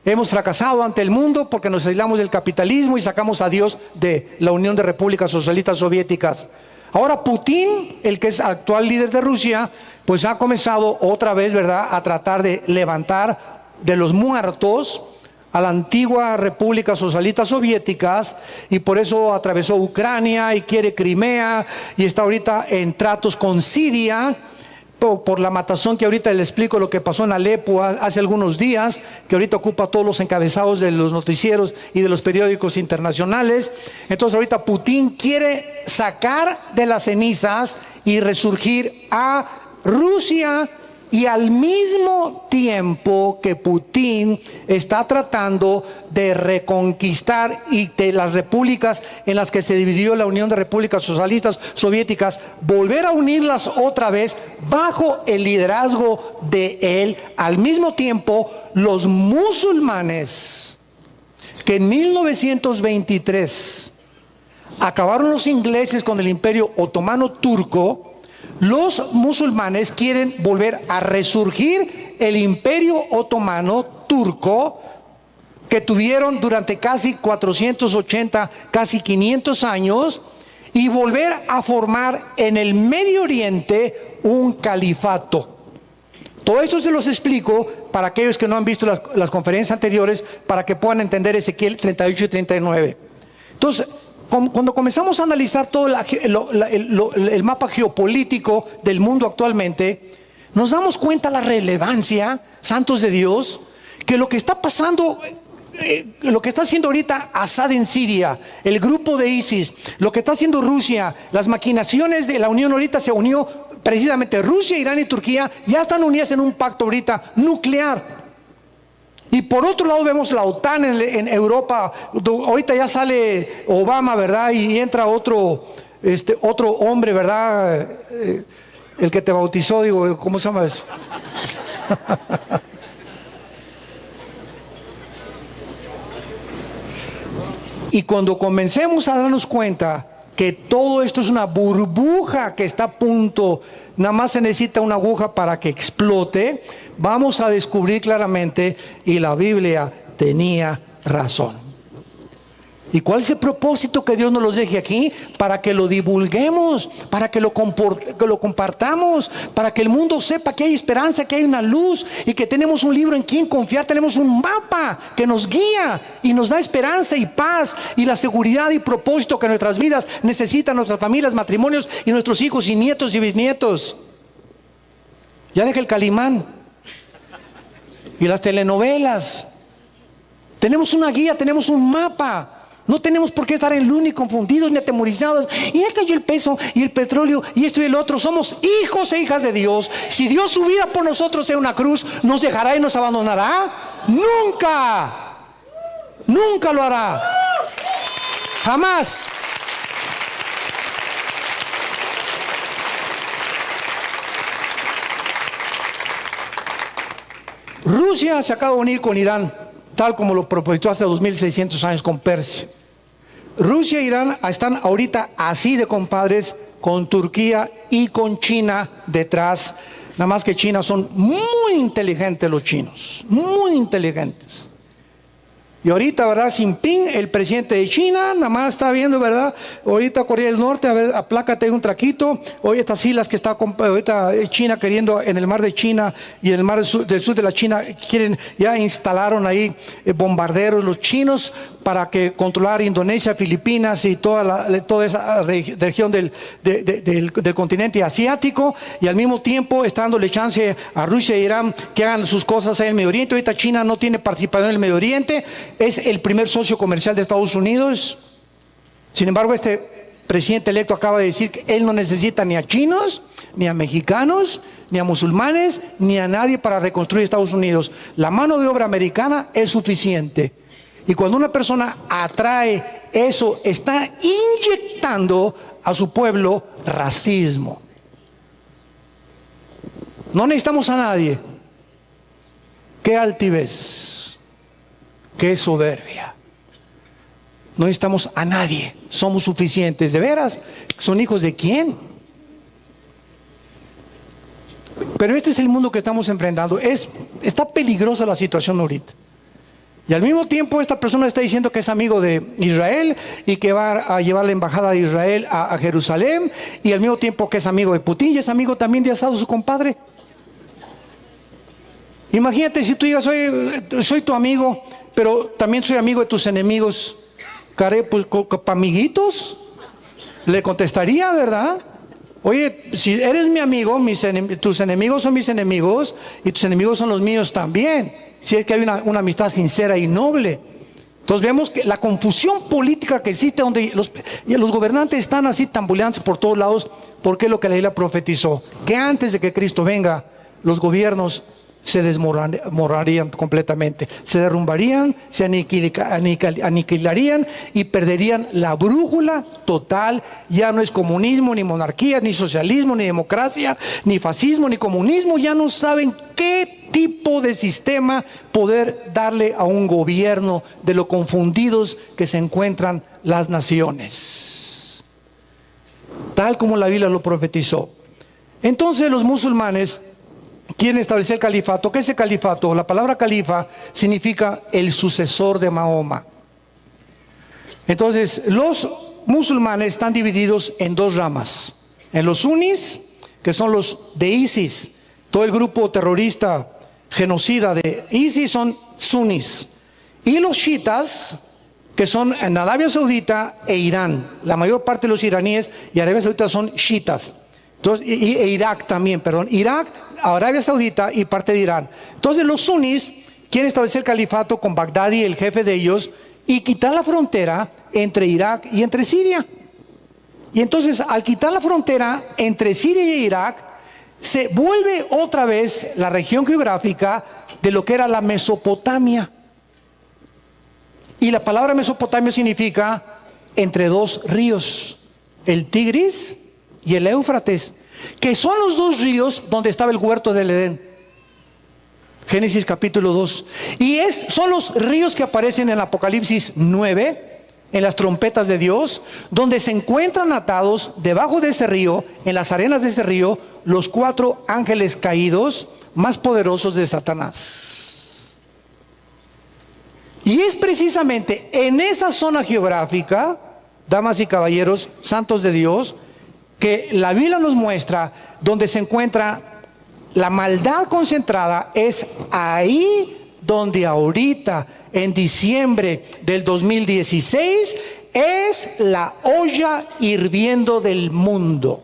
Hemos fracasado ante el mundo porque nos aislamos del capitalismo y sacamos a Dios de la Unión de Repúblicas Socialistas Soviéticas. Ahora Putin, el que es actual líder de Rusia, pues ha comenzado otra vez, ¿verdad?, a tratar de levantar de los muertos a la antigua República Socialistas Soviéticas, y por eso atravesó Ucrania y quiere Crimea, y está ahorita en tratos con Siria por la matazón que ahorita le explico lo que pasó en Alepo hace algunos días, que ahorita ocupa todos los encabezados de los noticieros y de los periódicos internacionales. Entonces ahorita Putin quiere sacar de las cenizas y resurgir a Rusia. Y al mismo tiempo que Putin está tratando de reconquistar y de las repúblicas en las que se dividió la Unión de Repúblicas Socialistas Soviéticas, volver a unirlas otra vez bajo el liderazgo de él. Al mismo tiempo, los musulmanes, que en 1923 acabaron los ingleses con el Imperio Otomano Turco, los musulmanes quieren volver a resurgir el Imperio Otomano Turco que tuvieron durante casi 480, casi 500 años, y volver a formar en el Medio Oriente un califato. Todo esto se los explico para aquellos que no han visto las conferencias anteriores, para que puedan entender Ezequiel 38 y 39. Entonces, cuando comenzamos a analizar todo el mapa geopolítico del mundo actualmente, nos damos cuenta la relevancia, santos de Dios, que lo que está pasando, lo que está haciendo ahorita Assad en Siria, el grupo de ISIS, lo que está haciendo Rusia, las maquinaciones de la Unión ahorita se unió, precisamente Rusia, Irán y Turquía ya están unidas en un pacto ahorita nuclear. Y por otro lado vemos la OTAN en Europa. Ahorita ya sale Obama, ¿verdad? Y entra otro hombre, ¿verdad? El que te bautizó, digo, ¿cómo se llama eso? Y cuando comencemos a darnos cuenta que todo esto es una burbuja que está a punto, nada más se necesita una aguja para que explote, vamos a descubrir claramente, y la Biblia tenía razón. ¿Y cuál es el propósito que Dios nos los deje aquí? Para que lo divulguemos, para que lo compartamos, para que el mundo sepa que hay esperanza, que hay una luz, y que tenemos un libro en quien confiar, tenemos un mapa que nos guía y nos da esperanza y paz y la seguridad y propósito que nuestras vidas necesitan, nuestras familias, matrimonios y nuestros hijos y nietos y bisnietos. Ya deja el Calimán y las telenovelas. Tenemos una guía, tenemos un mapa. No tenemos por qué estar en luna y confundidos ni atemorizados. Y ya cayó el peso y el petróleo y esto y el otro. Somos hijos e hijas de Dios. Si Dios su vida por nosotros en una cruz, ¿nos dejará y nos abandonará? Nunca. Nunca lo hará. Jamás. Rusia se acaba de unir con Irán, tal como lo propuso hace 2600 años con Persia. Rusia e Irán están ahorita así de compadres con Turquía y con China detrás. Nada más que China son muy inteligentes los chinos, muy inteligentes. Y ahorita, ¿verdad? Xi Jinping, el presidente de China, nada más está viendo, ¿verdad? Ahorita Corea del Norte, a ver, aplácate un traquito. Hoy estas islas que está ahorita China queriendo en el mar de China y en el mar del sur de la China, ya instalaron ahí bombarderos los chinos para que controlar Indonesia, Filipinas y toda esa región del continente asiático, y al mismo tiempo está dándole chance a Rusia e Irán que hagan sus cosas en el Medio Oriente. Ahorita China no tiene participación en el Medio Oriente, es el primer socio comercial de Estados Unidos. Sin embargo, este presidente electo acaba de decir que él no necesita ni a chinos, ni a mexicanos, ni a musulmanes, ni a nadie para reconstruir Estados Unidos. La mano de obra americana es suficiente. Y cuando una persona atrae eso, está inyectando a su pueblo racismo. No necesitamos a nadie. Qué altivez, qué soberbia. No necesitamos a nadie, somos suficientes. ¿De veras? ¿Son hijos de quién? Pero este es el mundo que estamos enfrentando. Está peligrosa la situación ahorita. Y al mismo tiempo esta persona está diciendo que es amigo de Israel y que va a llevar la embajada de Israel a Jerusalén, y al mismo tiempo que es amigo de Putin y es amigo también de Assad, su compadre. Imagínate si tú digas, soy tu amigo, pero también soy amigo de tus enemigos. Care, pues, ¿para amiguitos? Le contestaría, ¿verdad? Oye, si eres mi amigo, tus enemigos son mis enemigos y tus enemigos son los míos también. Si es que hay una amistad sincera y noble. Entonces vemos que la confusión política que existe, donde los gobernantes están así tambuleantes por todos lados, porque es lo que la Biblia profetizó, que antes de que Cristo venga, los gobiernos se desmoronarían completamente, se derrumbarían, se aniquilarían y perderían la brújula total. Ya no es comunismo, ni monarquía, ni socialismo, ni democracia, ni fascismo, ni comunismo. Ya no saben qué tipo de sistema poder darle a un gobierno, de lo confundidos que se encuentran las naciones, tal como la Biblia lo profetizó. Entonces los musulmanes quieren establecer el califato. ¿Qué es el califato? La palabra califa significa el sucesor de Mahoma. Entonces los musulmanes están divididos en dos ramas: en los sunnis, que son los de ISIS. Todo el grupo terrorista genocida de ISIS son sunnis, y los chiitas, que son en Arabia Saudita e Irán. La mayor parte de los iraníes y Arabia Saudita son chiitas. Entonces, e Irak también, perdón. Irak, Arabia Saudita y parte de Irán. Entonces los sunnis quieren establecer el califato con Bagdadi, el jefe de ellos, y quitar la frontera entre Irak y entre Siria. Y entonces, al quitar la frontera entre Siria y Irak, se vuelve otra vez la región geográfica de lo que era la Mesopotamia. Y la palabra Mesopotamia significa entre dos ríos, el Tigris y el Éufrates, que son los dos ríos donde estaba el huerto del Edén. Génesis capítulo 2. Y son los ríos que aparecen en Apocalipsis 9, en las trompetas de Dios, donde se encuentran atados debajo de ese río, en las arenas de ese río, los 4 ángeles caídos más poderosos de Satanás. Y es precisamente en esa zona geográfica, damas y caballeros, santos de Dios, que la Biblia nos muestra donde se encuentra la maldad concentrada. Es ahí donde ahorita, en diciembre del 2016, es la olla hirviendo del mundo.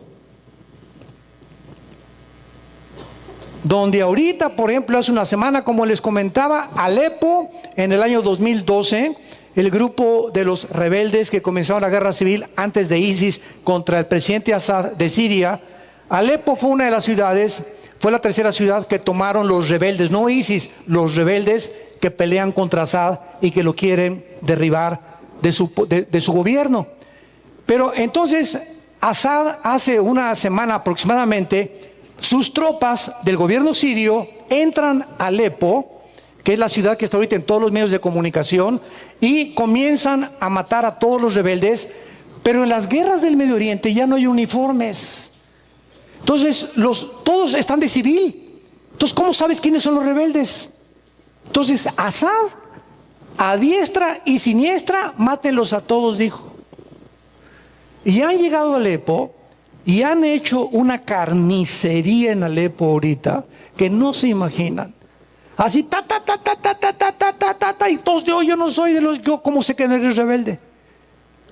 Donde ahorita, por ejemplo, hace una semana, como les comentaba, Alepo, en el año 2012, el grupo de los rebeldes que comenzaron la guerra civil antes de ISIS contra el presidente Assad de Siria, Alepo fue una de las ciudades, fue la tercera ciudad que tomaron los rebeldes, no ISIS, los rebeldes que pelean contra Assad y que lo quieren derribar de su gobierno. Pero entonces Assad hace una semana aproximadamente sus tropas del gobierno sirio entran a Alepo, que es la ciudad que está ahorita en todos los medios de comunicación, y comienzan a matar a todos los rebeldes. Pero en las guerras del Medio Oriente ya no hay uniformes. Entonces, todos están de civil. Entonces, ¿cómo sabes quiénes son los rebeldes? Entonces, Asad, a diestra y siniestra, mátenlos a todos, dijo. Y han llegado a Alepo y han hecho una carnicería en Alepo ahorita que no se imaginan. Así, y todos de, yo no soy de los, yo, ¿cómo sé que no eres rebelde?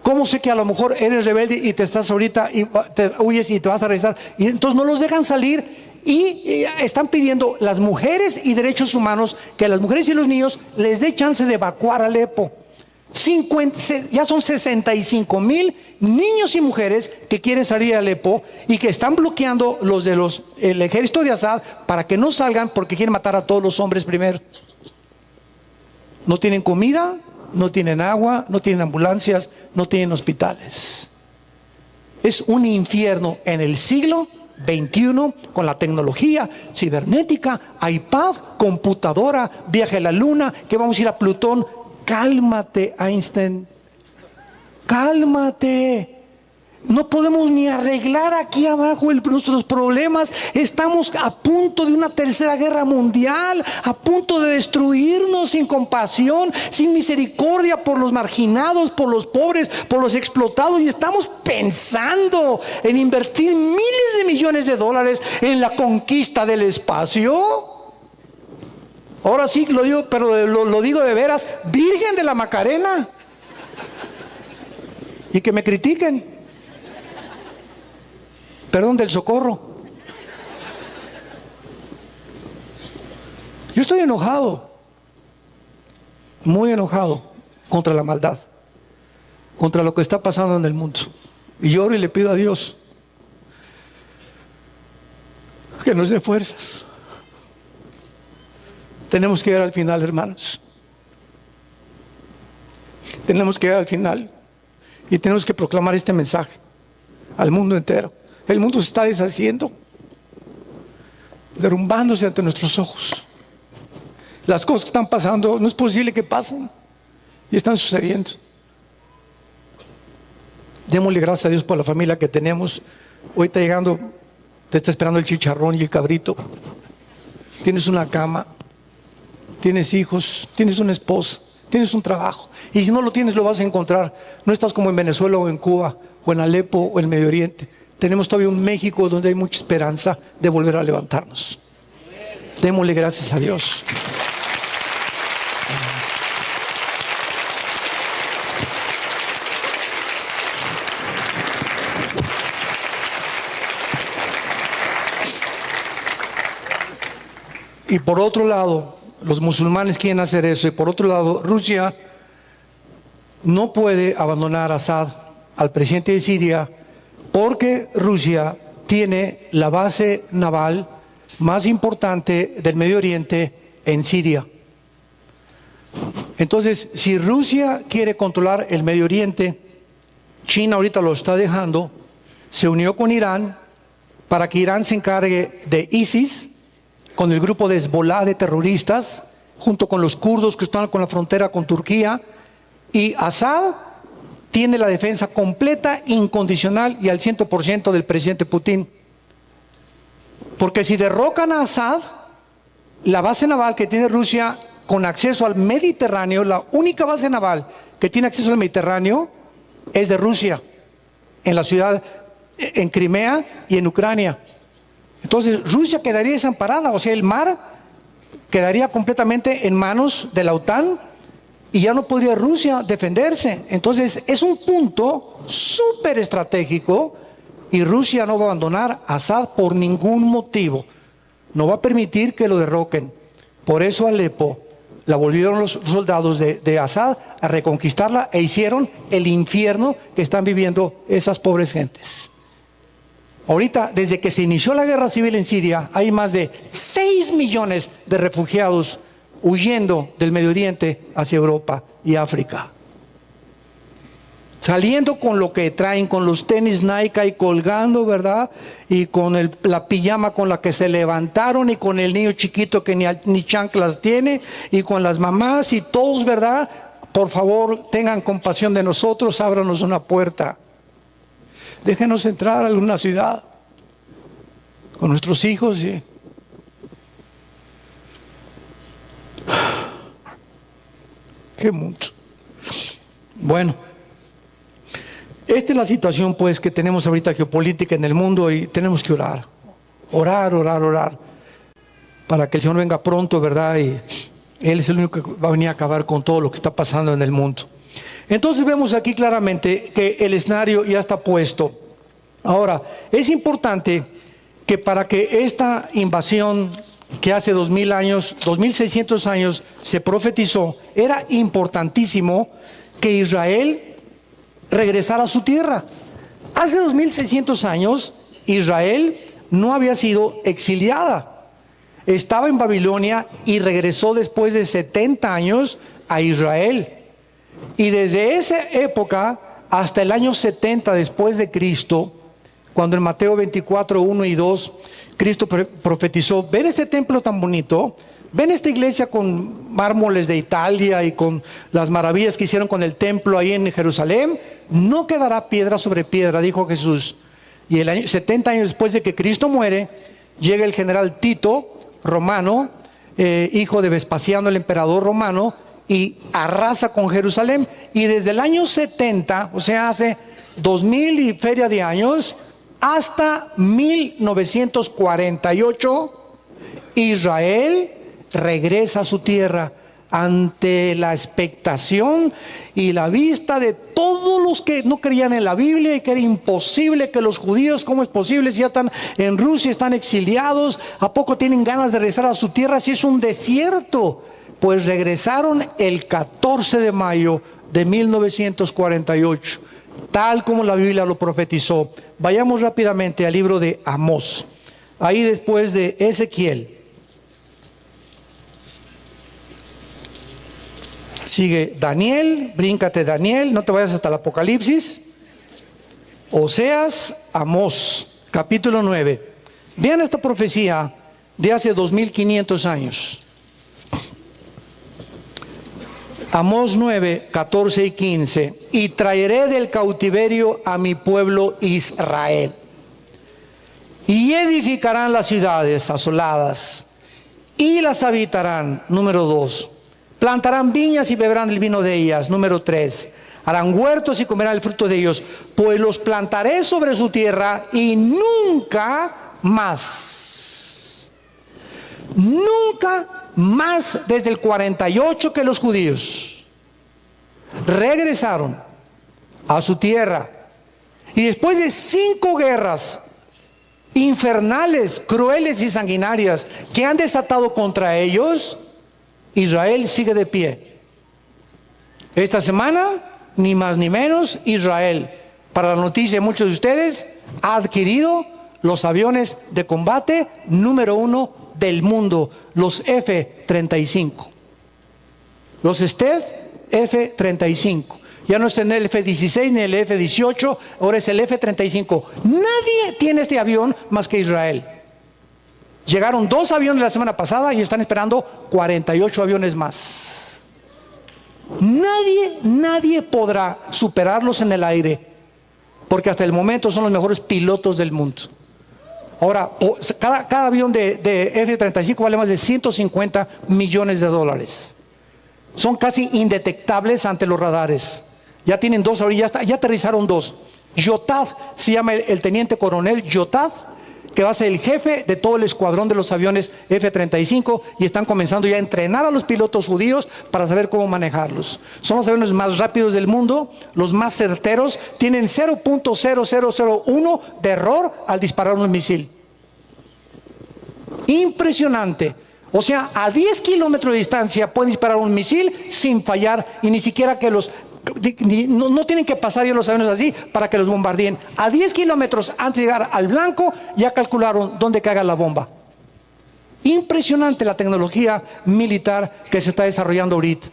¿Cómo sé que a lo mejor eres rebelde y te estás ahorita y te huyes y te vas a regresar? Y entonces no los dejan salir y están pidiendo las mujeres y derechos humanos que a las mujeres y los niños les dé chance de evacuar Alepo. Ya son 65,000 niños y mujeres que quieren salir de Alepo y que están bloqueando el ejército de Asad para que no salgan porque quieren matar a todos los hombres primero. No tienen comida, no tienen agua, no tienen ambulancias, no tienen hospitales. Es un infierno en el siglo XXI con la tecnología cibernética, iPad, computadora, viaje a la luna, que vamos a ir a Plutón. Cálmate, Einstein. Cálmate. No podemos ni arreglar aquí abajo nuestros problemas. Estamos a punto de una tercera guerra mundial, a punto de destruirnos sin compasión, sin misericordia por los marginados, por los pobres, por los explotados. Y estamos pensando en invertir miles de millones de dólares en la conquista del espacio. Ahora sí lo digo, pero lo digo de veras, Virgen de la Macarena. Y que me critiquen. Perdón, del Socorro. Yo estoy enojado, muy enojado contra la maldad, contra lo que está pasando en el mundo. Y lloro y le pido a Dios que nos dé fuerzas. Tenemos que llegar al final, hermanos. Tenemos que llegar al final y tenemos que proclamar este mensaje al mundo entero. El mundo se está deshaciendo, derrumbándose ante nuestros ojos. Las cosas que están pasando no es posible que pasen y están sucediendo. Démosle gracias a Dios por la familia que tenemos. Hoy está llegando, te está esperando el chicharrón y el cabrito. Tienes una cama, tienes hijos, tienes una esposa, tienes un trabajo. Y si no lo tienes, lo vas a encontrar. No estás como en Venezuela o en Cuba o en Alepo o en el Medio Oriente. Tenemos todavía un México donde hay mucha esperanza de volver a levantarnos. Démosle gracias a Dios. Y por otro lado, los musulmanes quieren hacer eso. Y por otro lado, Rusia no puede abandonar a Assad, al presidente de Siria, porque Rusia tiene la base naval más importante del Medio Oriente en Siria. Entonces, si Rusia quiere controlar el Medio Oriente, China ahorita lo está dejando, se unió con Irán para que Irán se encargue de ISIS, con el grupo de Hezbollah de terroristas, junto con los kurdos que están con la frontera con Turquía, y Assad tiene la defensa completa, incondicional y al 100% del presidente Putin. Porque si derrocan a Assad, la base naval que tiene Rusia con acceso al Mediterráneo, la única base naval que tiene acceso al Mediterráneo es de Rusia, en la ciudad, en Crimea y en Ucrania. Entonces Rusia quedaría desamparada, o sea, el mar quedaría completamente en manos de la OTAN y ya no podría Rusia defenderse. Entonces es un punto súper estratégico y Rusia no va a abandonar a Assad por ningún motivo. No va a permitir que lo derroquen. Por eso Alepo la volvieron los soldados de Assad a reconquistarla e hicieron el infierno que están viviendo esas pobres gentes. Ahorita, desde que se inició la guerra civil en Siria, hay más de 6 millones de refugiados huyendo del Medio Oriente hacia Europa y África. saliendo con lo que traen, con los tenis Nike ahí colgando, ¿verdad? Y con la pijama con la que se levantaron, y con el niño chiquito que ni chanclas tiene, y con las mamás y todos, ¿verdad? Por favor, tengan compasión de nosotros, ábranos una puerta. Déjenos entrar a alguna ciudad con nuestros hijos. ¿Sí? Qué mundo. Bueno, esta es la situación pues que tenemos ahorita geopolítica en el mundo, y tenemos que orar, para que el Señor venga pronto, ¿verdad? Y Él es el único que va a venir a acabar con todo lo que está pasando en el mundo. Entonces vemos aquí claramente que el escenario ya está puesto. Ahora, es importante que para que esta invasión que hace 2000 años, 2600 años se profetizó, era importantísimo que Israel regresara a su tierra. Hace 2600 años Israel no había sido exiliada, estaba en Babilonia y regresó después de 70 años a Israel. Y desde esa época hasta el año 70 después de Cristo, cuando en Mateo 24, 1 y 2, Cristo profetizó: ven este templo tan bonito, ven esta iglesia con mármoles de Italia y con las maravillas que hicieron con el templo ahí en Jerusalén, no quedará piedra sobre piedra, dijo Jesús. Y 70 años después de que Cristo muere, llega el general Tito, romano, hijo de Vespasiano, el emperador romano, y arrasa con Jerusalén. Y desde el año 70, o sea, hace 2000 y feria de años, hasta 1948, Israel regresa a su tierra ante la expectación y la vista de todos los que no creían en la Biblia y que era imposible que los judíos, ¿cómo es posible si ya están en Rusia, están exiliados? ¿A poco tienen ganas de regresar a su tierra si es un desierto? Pues regresaron el 14 de mayo de 1948, tal como la Biblia lo profetizó. Vayamos rápidamente al libro de Amós, ahí después de Ezequiel. Sigue Daniel, bríncate Daniel, no te vayas hasta el Apocalipsis. Oseas, Amós, capítulo 9. Vean esta profecía de hace 2500 años. Amós 9, 14 y 15. Y traeré del cautiverio a mi pueblo Israel, y edificarán las ciudades asoladas, y las habitarán. Número 2. Plantarán viñas y beberán el vino de ellas. Número 3. Harán huertos y comerán el fruto de ellos, pues los plantaré sobre su tierra, y nunca más. Nunca más desde el 48 que los judíos regresaron a su tierra. Y después de 5 guerras infernales, crueles y sanguinarias que han desatado contra ellos, Israel sigue de pie. Esta semana, ni más ni menos, Israel, para la noticia de muchos de ustedes, ha adquirido los aviones de combate número 1 del mundo, los F-35. Los Stealth F-35. Ya no es el F-16 ni el F-18, ahora es el F-35. Nadie tiene este avión más que Israel. Llegaron 2 aviones la semana pasada y están esperando 48 aviones más. Nadie podrá superarlos en el aire, porque hasta el momento son los mejores pilotos del mundo. Ahora, cada avión de F-35 vale más de 150 millones de dólares. Son casi indetectables ante los radares. Ya tienen 2 ahorita, ya aterrizaron 2. Yotad, se llama el teniente coronel Yotad, que va a ser el jefe de todo el escuadrón de los aviones F-35, y están comenzando ya a entrenar a los pilotos judíos para saber cómo manejarlos. Son los aviones más rápidos del mundo, los más certeros, tienen 0.0001 de error al disparar un misil. Impresionante. O sea, a 10 kilómetros de distancia pueden disparar un misil sin fallar, y ni siquiera que no tienen que pasar ya los aviones así para que los bombardeen. A 10 kilómetros antes de llegar al blanco ya calcularon dónde caiga la bomba. Impresionante la tecnología militar que se está desarrollando ahorita.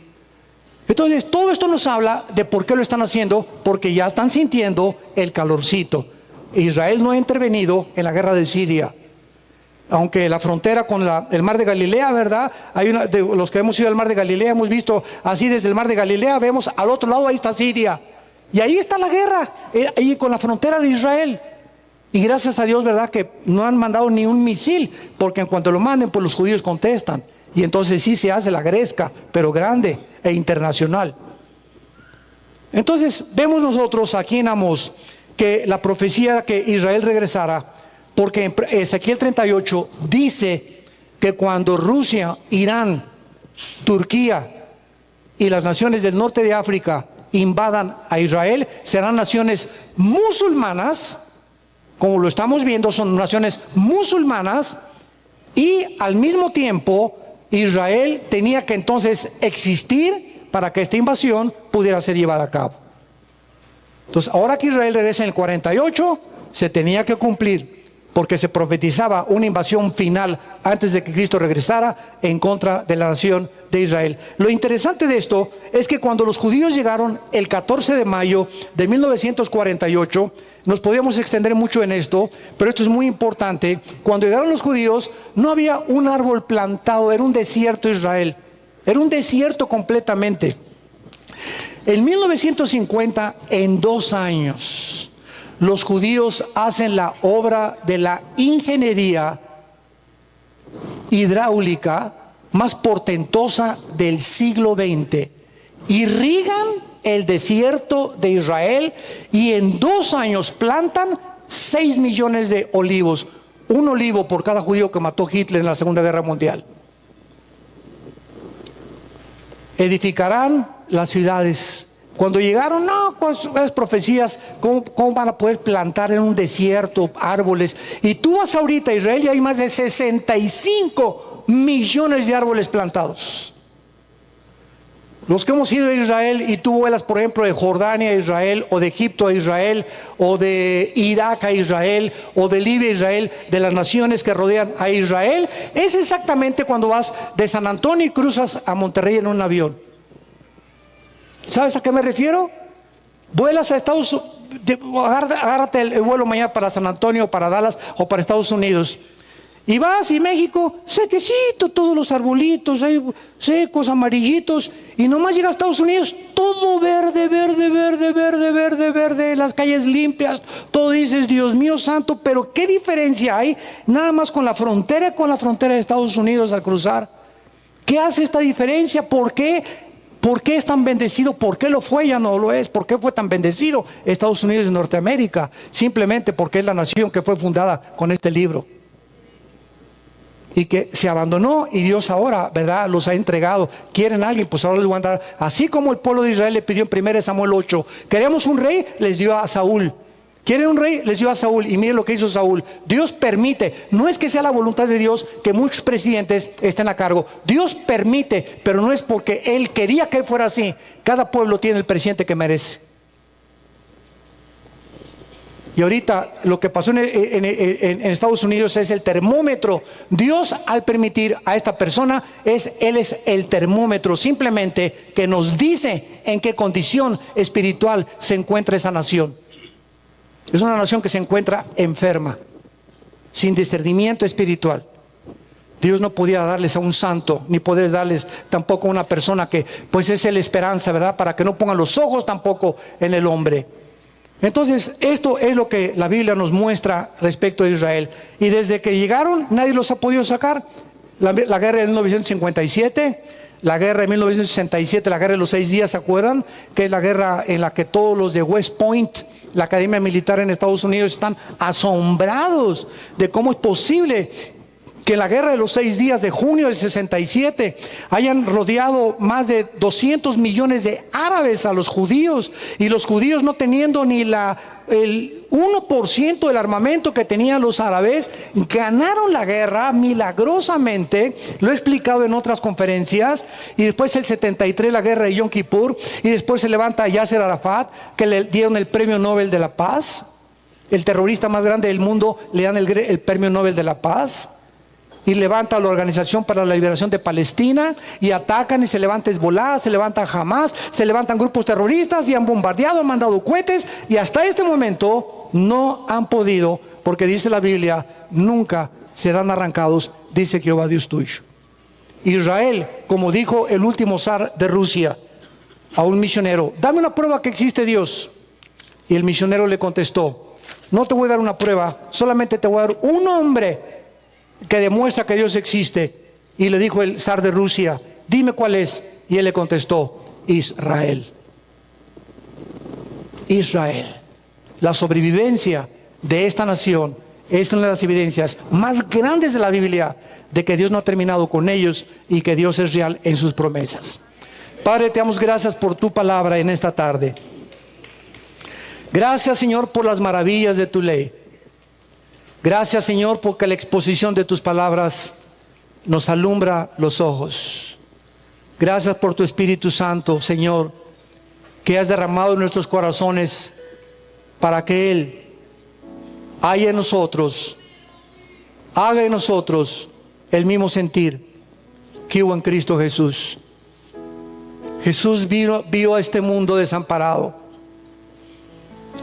Entonces, todo esto nos habla de por qué lo están haciendo, porque ya están sintiendo el calorcito. Israel no ha intervenido en la guerra de Siria. Aunque la frontera con el mar de Galilea, ¿verdad? De los que hemos ido al mar de Galilea, hemos visto así desde el mar de Galilea, vemos al otro lado, ahí está Siria. Y ahí está la guerra, ahí con la frontera de Israel. Y gracias a Dios, ¿verdad? Que no han mandado ni un misil, porque en cuanto lo manden, pues los judíos contestan. Y entonces sí se hace la gresca, pero grande e internacional. Entonces vemos nosotros aquí en Amós que la profecía que Israel regresara, porque en Ezequiel 38 dice que cuando Rusia, Irán, Turquía y las naciones del norte de África invadan a Israel, serán naciones musulmanas, como lo estamos viendo, son naciones musulmanas, y al mismo tiempo Israel tenía que entonces existir para que esta invasión pudiera ser llevada a cabo. Entonces, ahora que Israel regresa en el 48, se tenía que cumplir, porque se profetizaba una invasión final antes de que Cristo regresara en contra de la nación de Israel. Lo interesante de esto es que cuando los judíos llegaron el 14 de mayo de 1948, nos podíamos extender mucho en esto, pero esto es muy importante. Cuando llegaron los judíos, no había un árbol plantado, era un desierto Israel, era un desierto completamente. En 1950, en 2 años, los judíos hacen la obra de la ingeniería hidráulica más portentosa del siglo XX. Irrigan el desierto de Israel y en 2 años plantan 6 millones de olivos. Un olivo por cada judío que mató Hitler en la Segunda Guerra Mundial. Edificarán las ciudades. Cuando llegaron, no, pues las profecías, ¿cómo van a poder plantar en un desierto árboles? Y tú vas ahorita a Israel y hay más de 65 millones de árboles plantados. Los que hemos ido a Israel y tú vuelas, por ejemplo, de Jordania a Israel, o de Egipto a Israel, o de Irak a Israel, o de Libia a Israel, de las naciones que rodean a Israel, es exactamente cuando vas de San Antonio y cruzas a Monterrey en un avión. ¿Sabes a qué me refiero? Vuelas a Estados Unidos, agárrate el vuelo mañana para San Antonio, para Dallas o para Estados Unidos. Y vas y México, sequecito, todos los arbolitos, ahí secos, amarillitos. Y nomás llega a Estados Unidos, todo verde, verde, verde, verde, verde, verde, las calles limpias. Todo dices, Dios mío santo, pero ¿qué diferencia hay nada más con la frontera de Estados Unidos al cruzar? ¿Qué hace esta diferencia? ¿Por qué? ¿Por qué es tan bendecido? ¿Por qué lo fue? Ya no lo es. ¿Por qué fue tan bendecido Estados Unidos de Norteamérica? Simplemente porque es la nación que fue fundada con este libro. Y que se abandonó y Dios ahora, ¿verdad?, los ha entregado. ¿Quieren a alguien? Pues ahora les voy a dar. Así como el pueblo de Israel le pidió en 1 Samuel 8. ¿Queremos un rey? Les dio a Saúl. ¿Quieren un rey? Les dio a Saúl. Y miren lo que hizo Saúl. Dios permite. No es que sea la voluntad de Dios que muchos presidentes estén a cargo. Dios permite, pero no es porque Él quería que fuera así. Cada pueblo tiene el presidente que merece. Y ahorita lo que pasó en Estados Unidos es el termómetro. Dios, al permitir a esta persona, Él es el termómetro simplemente que nos dice en qué condición espiritual se encuentra esa nación. Es una nación que se encuentra enferma, sin discernimiento espiritual. Dios no podía darles a un santo, ni poder darles tampoco a una persona que pues es la esperanza, ¿verdad? Para que no pongan los ojos tampoco en el hombre. Entonces, esto es lo que la Biblia nos muestra respecto a Israel. Y desde que llegaron, nadie los ha podido sacar. La guerra de 1957, la guerra de 1967, la guerra de los 6 días, ¿se acuerdan? Que es la guerra en la que todos los de West Point, la academia militar en Estados Unidos, están asombrados de cómo es posible que en la guerra de los 6 días de junio del 67 hayan rodeado más de 200 millones de árabes a los judíos, y los judíos no teniendo ni el 1% del armamento que tenían los árabes, ganaron la guerra milagrosamente. Lo he explicado en otras conferencias. Y después el 73, la guerra de Yom Kippur, y después se levanta Yasser Arafat, que le dieron el premio Nobel de la Paz. El terrorista más grande del mundo, le dan el premio Nobel de la Paz. y levanta la Organización para la Liberación de Palestina, y atacan, y se levanta Hezbolá, se levanta Hamas, se levantan grupos terroristas, y han bombardeado, han mandado cohetes, y hasta este momento no han podido, porque dice la Biblia, nunca serán arrancados, dice Jehová Dios tuyo. Israel, como dijo el último zar de Rusia a un misionero, dame una prueba que existe Dios. Y el misionero le contestó, no te voy a dar una prueba, solamente te voy a dar un nombre que demuestra que Dios existe. Y le dijo el zar de Rusia, dime cuál es. Y él le contestó, Israel. Israel. La sobrevivencia de esta nación es una de las evidencias más grandes de la Biblia de que Dios no ha terminado con ellos y que Dios es real en sus promesas. Padre, te damos gracias por tu palabra en esta tarde. Gracias, Señor, por las maravillas de tu ley. Gracias, Señor, porque la exposición de tus palabras nos alumbra los ojos. Gracias por tu Espíritu Santo, Señor, que has derramado en nuestros corazones para que Él haya en nosotros, haga en nosotros el mismo sentir que hubo en Cristo Jesús. Jesús vio a este mundo desamparado,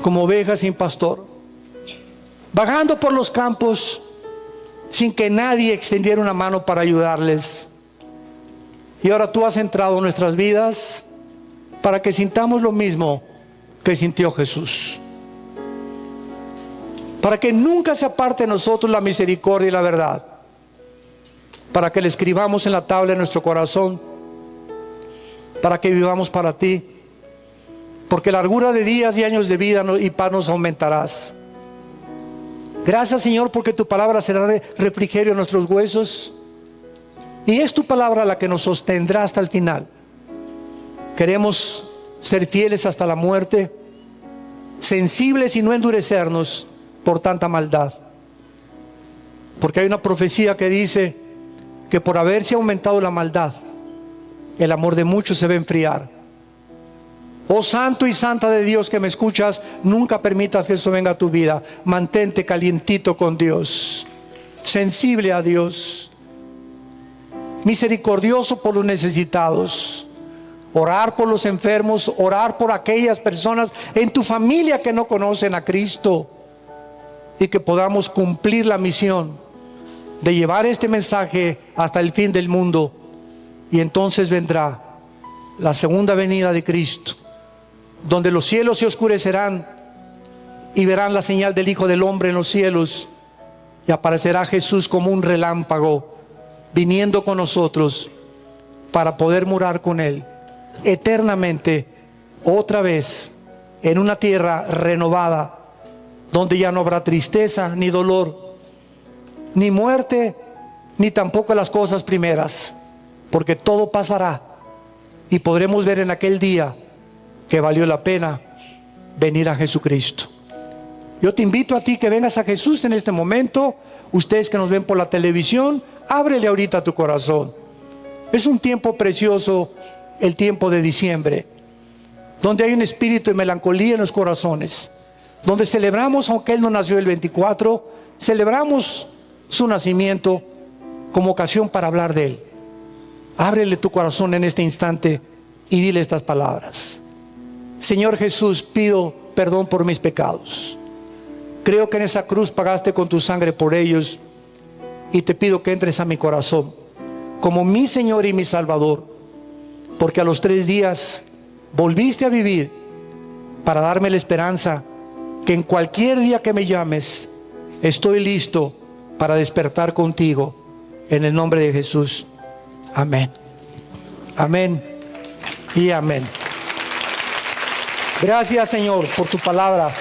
como ovejas sin pastor, vagando por los campos sin que nadie extendiera una mano para ayudarles. Y ahora tú has entrado en nuestras vidas para que sintamos lo mismo que sintió Jesús, para que nunca se aparte de nosotros la misericordia y la verdad, para que le escribamos en la tabla de nuestro corazón, para que vivamos para ti, porque largura de días y años de vida y paz nos aumentarás. Gracias, Señor, porque tu palabra será refrigerio en nuestros huesos, y es tu palabra la que nos sostendrá hasta el final. Queremos ser fieles hasta la muerte, sensibles y no endurecernos por tanta maldad, porque hay una profecía que dice que por haberse aumentado la maldad, el amor de muchos se va a enfriar. Oh santo y santa de Dios que me escuchas, nunca permitas que eso venga a tu vida. Mantente calientito con Dios, sensible a Dios, misericordioso por los necesitados, orar por los enfermos, orar por aquellas personas en tu familia que no conocen a Cristo, y que podamos cumplir la misión de llevar este mensaje hasta el fin del mundo. Y entonces vendrá la segunda venida de Cristo, donde los cielos se oscurecerán y verán la señal del Hijo del Hombre en los cielos, y aparecerá Jesús como un relámpago viniendo con nosotros para poder morar con Él eternamente otra vez en una tierra renovada, donde ya no habrá tristeza, ni dolor, ni muerte, ni tampoco las cosas primeras, porque todo pasará, y podremos ver en aquel día que valió la pena venir a Jesucristo. Yo te invito a ti que vengas a Jesús en este momento. Ustedes que nos ven por la televisión, ábrele ahorita tu corazón. Es un tiempo precioso, el tiempo de diciembre, donde hay un espíritu de melancolía en los corazones, donde celebramos, aunque Él no nació el 24, celebramos su nacimiento como ocasión para hablar de Él. Ábrele tu corazón en este instante y dile estas palabras. Señor Jesús, pido perdón por mis pecados. Creo que en esa cruz pagaste con tu sangre por ellos, y te pido que entres a mi corazón como mi Señor y mi Salvador, porque a los 3 días volviste a vivir para darme la esperanza que en cualquier día que me llames, estoy listo para despertar contigo, en el nombre de Jesús. Amén. Amén y amén. Gracias, Señor, por tu palabra.